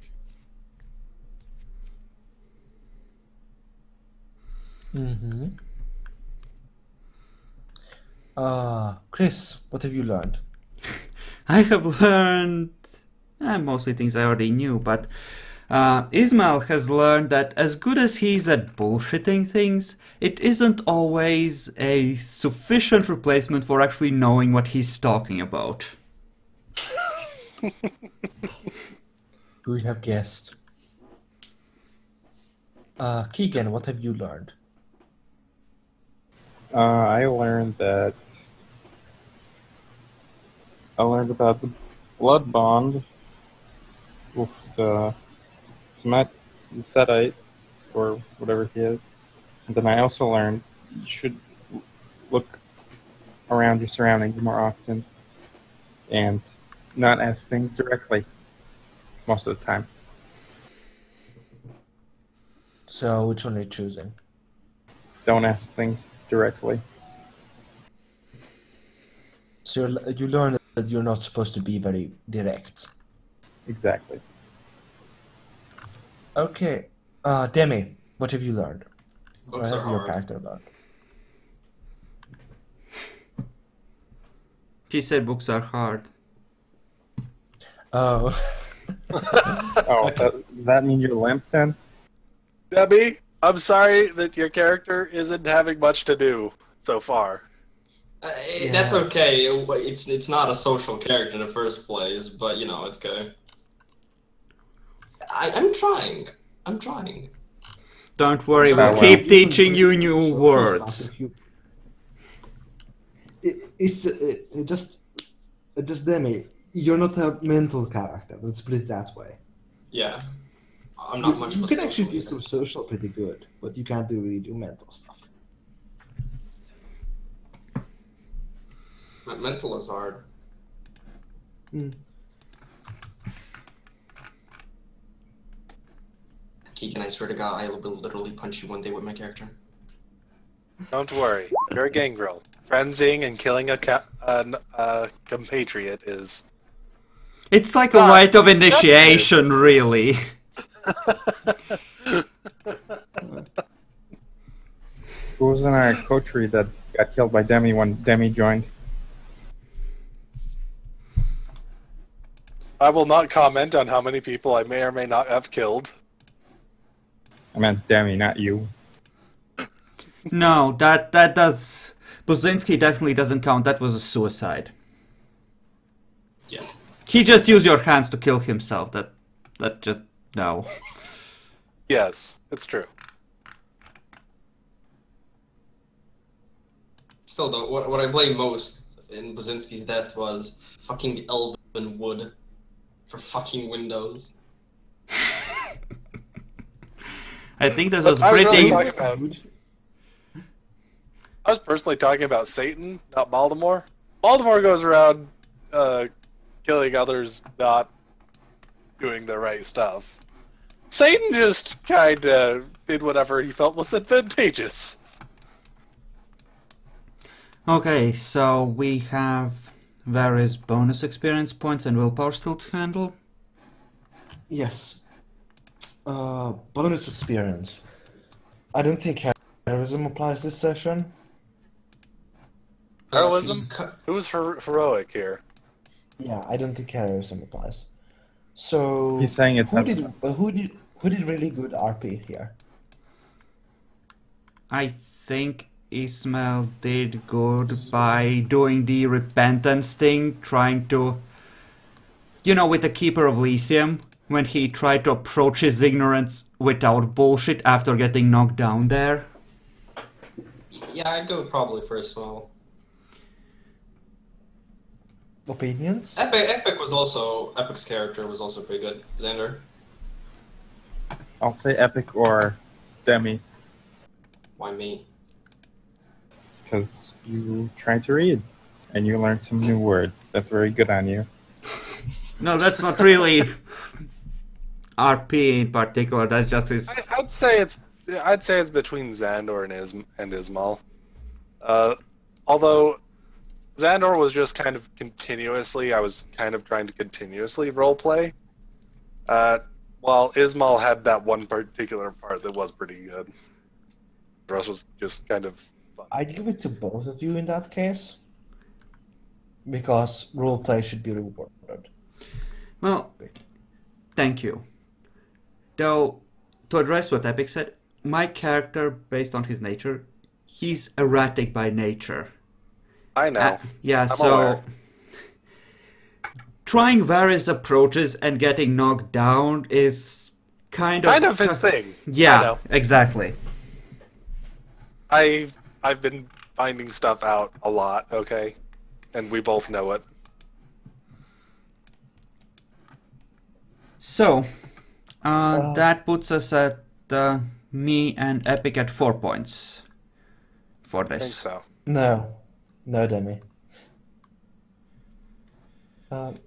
Mm-hmm. Chris, what have you learned? I have learned mostly things I already knew, but Ismail has learned that as good as he's at bullshitting things, it isn't always a sufficient replacement for actually knowing what he's talking about. Who would have guessed? Keegan, what have you learned? I learned about the blood bond with the Setite, or whatever he is. And then I also learned you should look around your surroundings more often and not ask things directly most of the time. So, which one are you choosing? Don't ask things directly. So you learned that you're not supposed to be very direct. Exactly. Okay. Demi, what have you learned? What Books are has your hard. character learned? She said books are hard. Oh. Oh, does that mean you're limp then? Debbie, I'm sorry that your character isn't having much to do so far. That's Yeah. okay. It's not a social character in the first place, but you know, it's okay. I'm trying. I'm trying. Don't worry, Sorry, we'll well. keep teaching you new words. Just Demi, you're not a mental character. Let's put it that way. Yeah. I'm not much of You a can actually social do either. some social pretty good, but you can't really do mental stuff. Mental is hard. Mm. Keegan, I swear to God, I will literally punch you one day with my character. Don't worry, you're a gangrel. Frenzying and killing a compatriot is... It's like a Ah, rite of accepted. initiation, really. Who was in our coterie that got killed by Demi when Demi joined? I will not comment on how many people I may or may not have killed. I meant Demi, not you. No, that does... Buzinski definitely doesn't count. That was a suicide. Yeah. He just used your hands to kill himself. That just... no. Yes, it's true. Still though, what I blame most in Buzinski's death was fucking Elven Wood for fucking Windows. I think that was I was really pretty... talking about... I was personally talking about Satan, not Baltimore. Baltimore goes around killing others not doing the right stuff. Satan just kind of did whatever he felt was advantageous. Okay, so we have various bonus experience points and willpower still to handle. Yes. Bonus experience. I don't think heroism applies this session. Heroism? Who's heroic here? Yeah, I don't think heroism applies. So He's saying it who doesn't. who did really good RP here? I think Ismail did good by doing the repentance thing, trying to... You know, with the Keeper of Elysium, when he tried to approach his ignorance without bullshit after getting knocked down there. Yeah, I'd go probably for Ismail. Opinions? Epic's character was also pretty good. Xander? I'll say Epic or Demi, Why me? because you tried to read and you learned some new words. That's very good on you. No, that's not really RP in particular, that's just his... I'd say it's between Xandor and Ismal. Although Xandor was just kind of continuously, I was kind of trying to continuously roleplay. While Ismal had that one particular part that was pretty good. The rest was just kind of fun. I'd give it to both of you in that case. Because roleplay should be rewarded. Well, thank you. Though, to address what Epic said, my character, based on his nature, he's erratic by nature. I know. Yeah, I'm so... aware. Trying various approaches and getting knocked down is kind of his thing. I Yeah, know. exactly. I've been finding stuff out a lot, okay? And we both know it. So, that puts us at me and Epic at 4 points for I think this. so. No. No, Demi.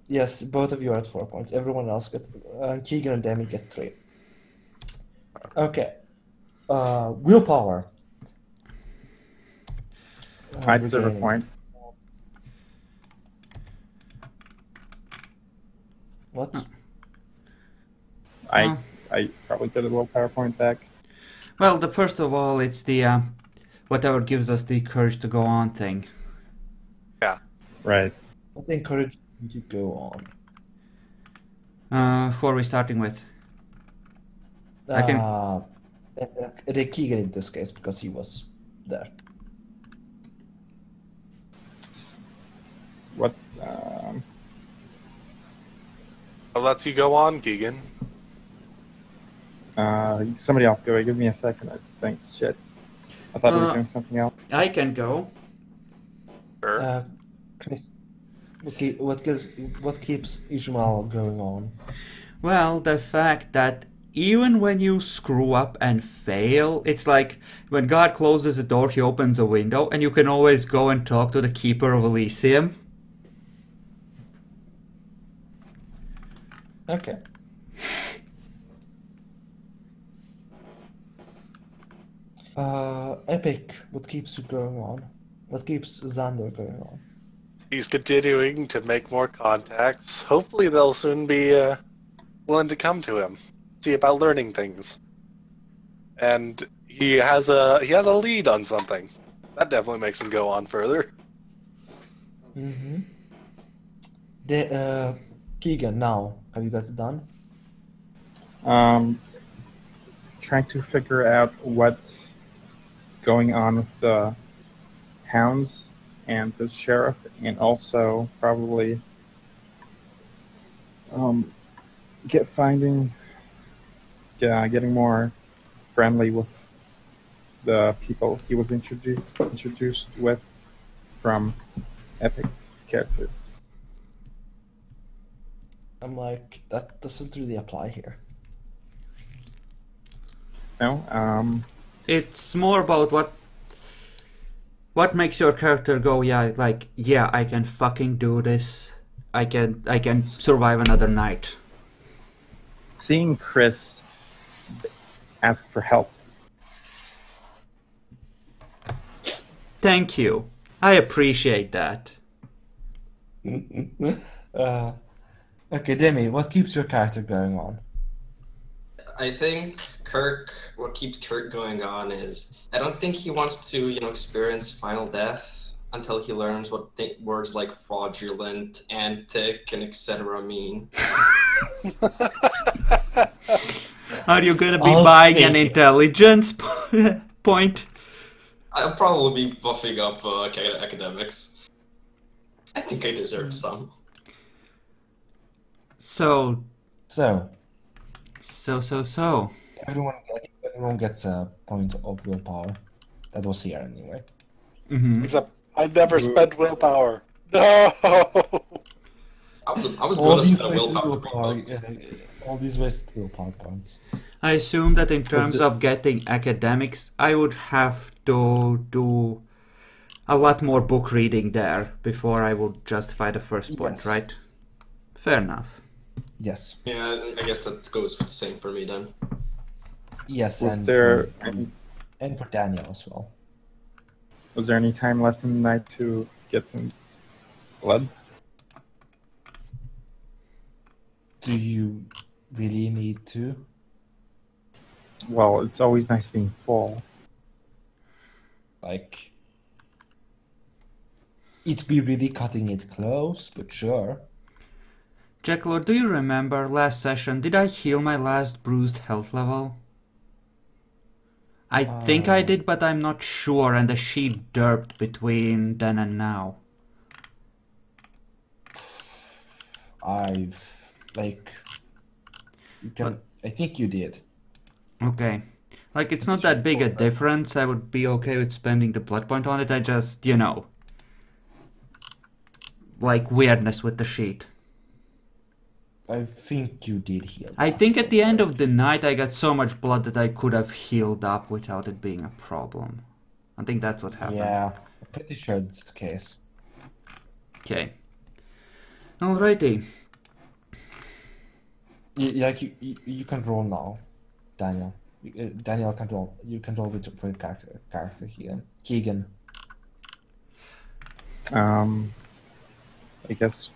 Yes, both of you are at 4 points. Everyone else get... Keegan and Demi get 3. Okay. Willpower. I deserve a regaining. point. What? I I probably get a little PowerPoint back. Well, the first of all, it's the whatever gives us the courage to go on thing. Yeah. Right. What encouraged you to go on? Who are we starting with? I can. The Keegan in this case, because he was there. What? What lets you go on, Keegan? Somebody else go. Give me a second. I think. Shit. I thought we were doing something else. I can go. Sure. Chris, what keeps Ishmael going on? Well, the fact that even when you screw up and fail, it's like when God closes a door, he opens a window, and you can always go and talk to the Keeper of Elysium. Okay. Epic, what keeps you going on? What keeps Xander going on? He's continuing to make more contacts. Hopefully they'll soon be willing to come to him, see about learning things. And he has a lead on something. That definitely makes him go on further. Mm-hmm. Keegan, now, have you got it done? Trying to figure out what's going on with the hounds and the sheriff, and also probably getting more friendly with the people he was introduced with from Epic's character. I'm like, that doesn't really apply here. No, It's more about what makes your character go, yeah, like, yeah, I can fucking do this. I can survive another night. seeing Chris ask for help. Thank you. I appreciate that. Okay, Demi, what keeps your character going on? I think what keeps Kirk going on is, I don't think he wants to, experience final death until he learns what words like fraudulent, antic, and etc. mean. Are you gonna be buying an intelligence point? I'll probably be buffing up academics. I think I deserve some. So. Everyone gets a point of willpower. That was here anyway. Mm-hmm. Except I never spent willpower. No. I was going to spend willpower. All these wasted willpower points. I assume that in terms of getting academics, I would have to do a lot more book reading there before I would justify the first point, Yes. right? Fair enough. Yes. Yeah, I guess that goes the same for me then. Yes, Was and there and for Daniel as well. Was there any time left in the night to get some blood? Do you really need to? Well, it's always nice being full. Like, it'd be really cutting it close, but sure. Jakalor, do you remember last session, did I heal my last bruised health level? I think I did, but I'm not sure, and the sheet derped between then and now. I think you did. Okay. Like, it's not that big a difference. I would be okay with spending the blood point on it. I just, like weirdness with the sheet. I think you did heal. I think at the end of the night I got so much blood that I could have healed up without it being a problem. I think that's what happened. Yeah, I'm pretty sure it's the case. Okay. Alrighty. You can roll now, Daniel. Daniel can roll. You can roll with for your character here. Keegan. I guess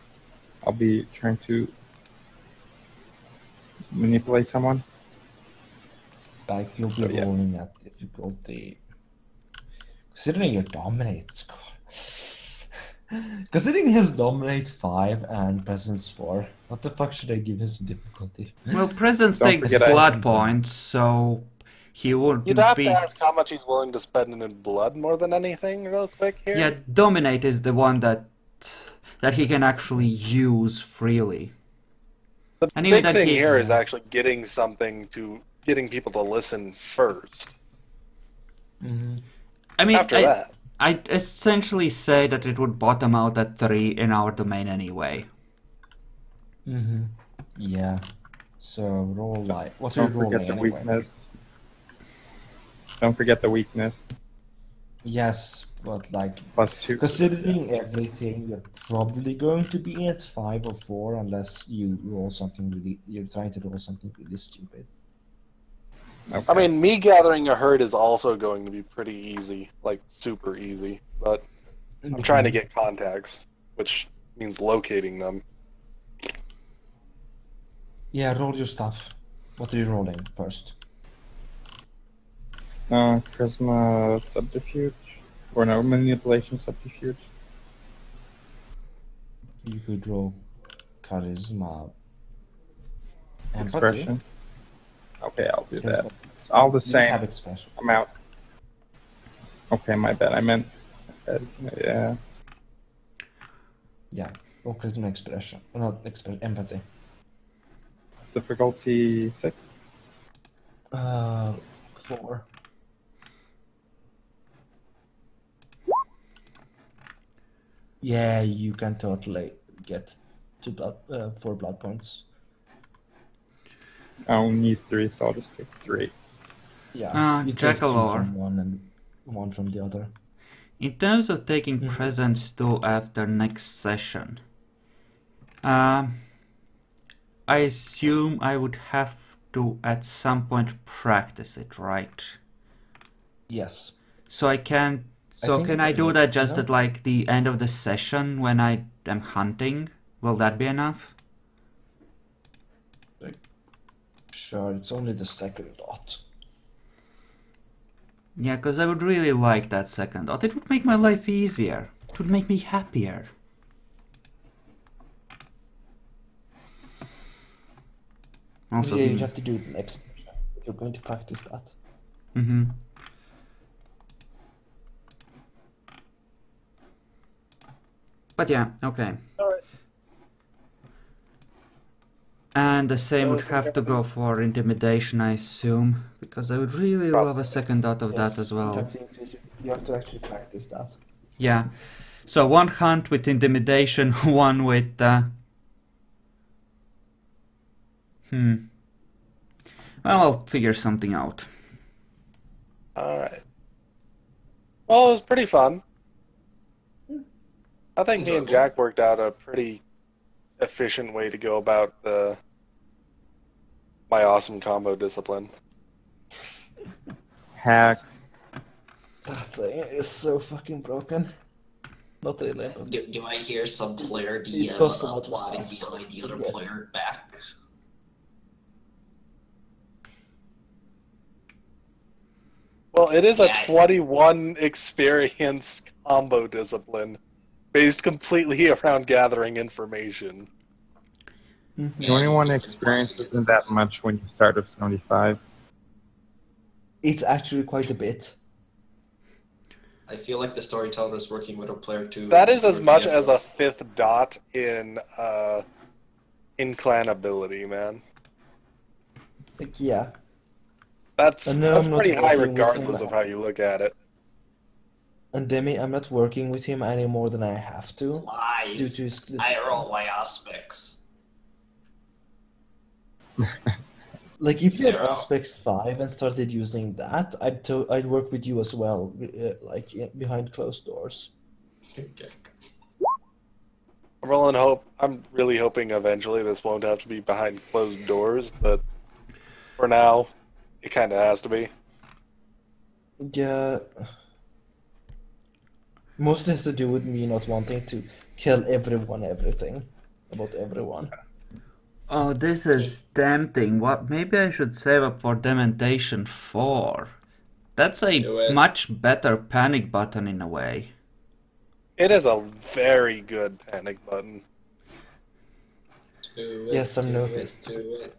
I'll be trying to manipulate someone. Like, you'll be rolling at difficulty. Considering your dominate score. Considering his dominate 5 and presence 4, what the fuck should I give his difficulty? Well, presence Don't takes forget blood points, so he would You'd have be... to ask how much he's willing to spend in blood more than anything, real quick here. Yeah, dominate is the one that he can actually use freely. The And even big that thing he- here is actually getting people to listen first. I mean, After that. I'd essentially say that it would bottom out at 3 in our domain anyway. Yeah. So roll like what's your Don't rolling forget the anyway? weakness. Don't forget the weakness. Yes, but like +2. considering everything, you're probably going to be at 5 or 4 unless you roll something really. You're trying to roll something really stupid. Okay. I mean, me gathering a herd is also going to be pretty easy, like super easy, but I'm trying to get contacts, which means locating them. Yeah, roll your stuff. What are you rolling first? Charisma subterfuge, or no, manipulation subterfuge. You could roll charisma. Empathy. Expression. Okay, I'll do that. It's all the You same. have expression. I'm out. Okay, my bad. I meant. Yeah. Yeah, roll charisma expression. Not empathy. Difficulty 6. 4. Yeah, you can totally get 4 blood points. I'll need 3, so I'll just take 3. Yeah, you take 2 Jakalor. from one and 1 from the other. In terms of taking presence 2 after next session, I assume I would have to at some point practice it, right? Yes. So I can. So think can it I is do like- that just no. at like the end of the session when I am hunting? Will that be enough? Sure, it's only the second dot. Yeah, because I would really like that second dot. It would make my life easier. It would make me happier. Also, Yeah, you'd have to do it next session if you're going to practice that. Mm-hmm. But yeah, okay. Alright. And the same would have to go for intimidation, I assume, because I would really love a second dot of that as well. You have to actually practice that. Yeah. So 1 hunt with intimidation, 1 with... Well, I'll figure something out. Alright. Well, it was pretty fun. I think me and Jack worked out a pretty efficient way to go about my awesome combo discipline. Hacked. That thing is so fucking broken. Not really. But Do I hear some player It DM costs a lot of plotting stuff, behind the so other you get- player back? Well, it is a Yeah. 21 experience combo discipline based completely around gathering information. The only one experience isn't that much when you start with 75. It's actually quite a bit. I feel like the storyteller is working with a player too. That is as much as a 5th dot in clan ability, man. Like, yeah. That's No, that's I'm not pretty high working with him. regardless of how you look at it. And Demi, I'm not working with him any more than I have to. Lies. Due to his... I roll my aspects. Like, if you had 0. aspects 5 and started using that, I'd work with you as well, like behind closed doors. Okay. I'm really hoping eventually this won't have to be behind closed doors, but for now, it kind of has to be. Yeah. Mostly has to do with me not wanting to kill everyone, everything about everyone. Oh, this is tempting. What? Maybe I should save up for Dementation 4. That's a Do it. much better panic button in a way. It is a very good panic button. Do it, Yes, I'm do noticed. it, do it.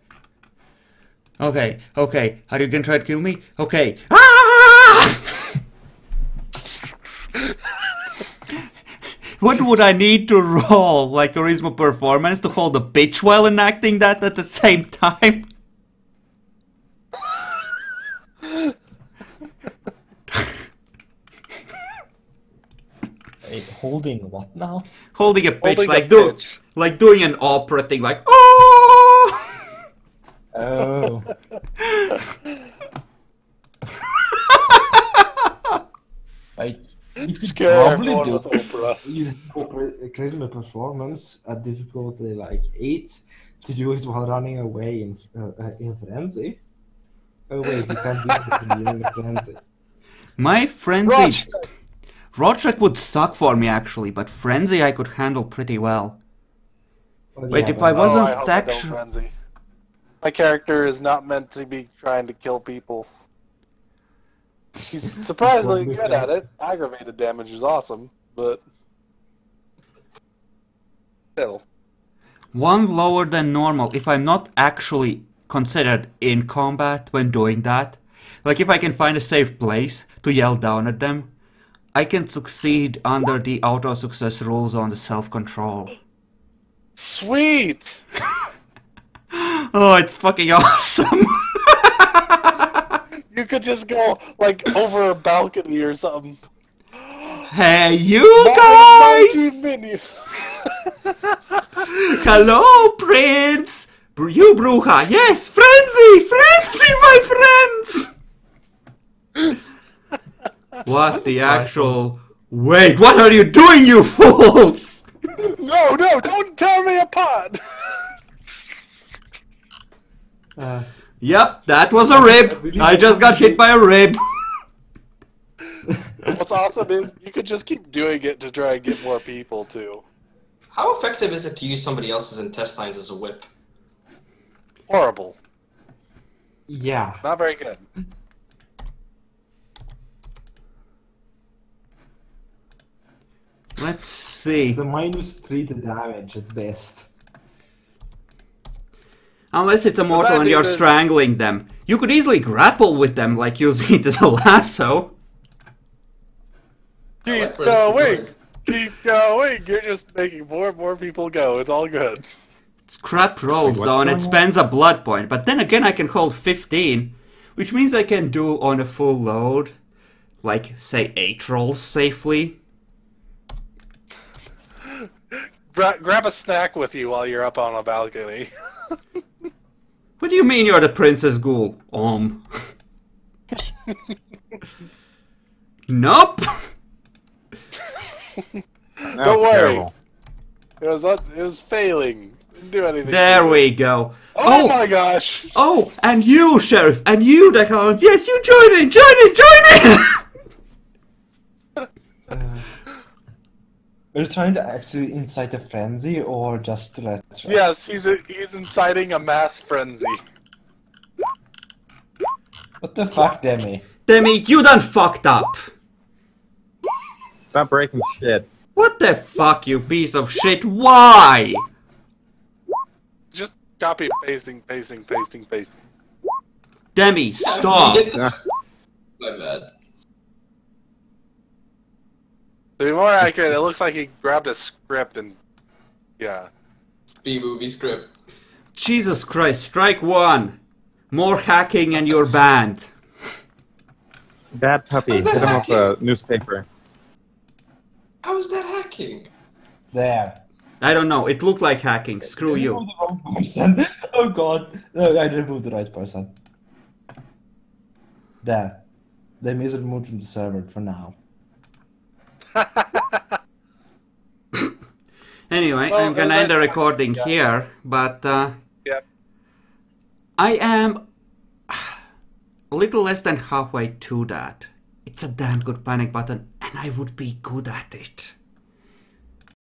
Okay, okay. Are you gonna try to kill me? Okay. Ah! What would I need to roll? Like charisma performance to hold a pitch while enacting that at the same time? Hey, holding what now? Holding a pitch, Holding a like pitch. like doing an opera thing, like oh. Oh. Like, you could Scare probably everyone do with opera. you charisma performance at difficulty like 8 to do it while running away in frenzy. Oh wait, you can't do it when you're in a frenzy. My frenzy, Rush! Roderick would suck for me actually, but frenzy I could handle pretty well. Well, Wait, yeah, if but- I wasn't I hope I don't actu- frenzy. My character is not meant to be trying to kill people. He's surprisingly good at it. Aggravated damage is awesome, but still. one lower than normal if I'm not actually considered in combat when doing that. Like if I can find a safe place to yell down at them, I can succeed under the auto success rules on the self-control. Sweet! Oh, it's fucking awesome! You could just go, like, over a balcony or something. Hey, you That was guys! 19 minions. Hello, Prince! You, Bruja! Yes, frenzy! Frenzy, my friends! What the actual... Wait, what are you doing, you fools? No, don't tear me apart! Yep, that was a rib. I just got hit by a rib. What's awesome is you could just keep doing it to try and get more people, too. How effective is it to use somebody else's intestines as a whip? Horrible. Yeah. Not very good. Let's see. It's a -3 to damage at best. Unless it's a mortal bad and you're news is- strangling them. You could easily grapple with them, like using it as a lasso. Keep like where this is going! going. Keep going! You're just making more and more people go. It's all good. It's crap rolls What's though, and it going on? spends a blood point. But then again, I can hold 15, which means I can do on a full load, like, say, 8 rolls safely. Grab a snack with you while you're up on a balcony. What do you mean you're the Princess Ghoul? Nope! That Don't was worry. terrible. It was failing. Didn't do anything. There we go. Oh my gosh! Oh, and you, Sheriff, and you, Jakalors. Yes, you join in, join in, join in! Are you trying to actually incite a frenzy or just to let... Yes, he's inciting a mass frenzy. What the fuck, Demi? Demi, you done fucked up. Stop breaking shit. What the fuck, you piece of shit? Why? Just copy, pasting. Demi, stop. My bad. To be more accurate, it looks like he grabbed a script and... Yeah. B-movie script. Jesus Christ, strike one. More hacking and you're banned. Bad puppy. How's that Hit him with a hacking? newspaper. How is that hacking? There. I don't know, it looked like hacking. Screw you. removed the wrong person. Oh god. No, I removed the right person. There. Demi is removed from the server for now. Anyway, Well, I'm gonna as end the I said, recording yeah. here, but Yep. I am a little less than halfway to that. It's a damn good panic button, and I would be good at it.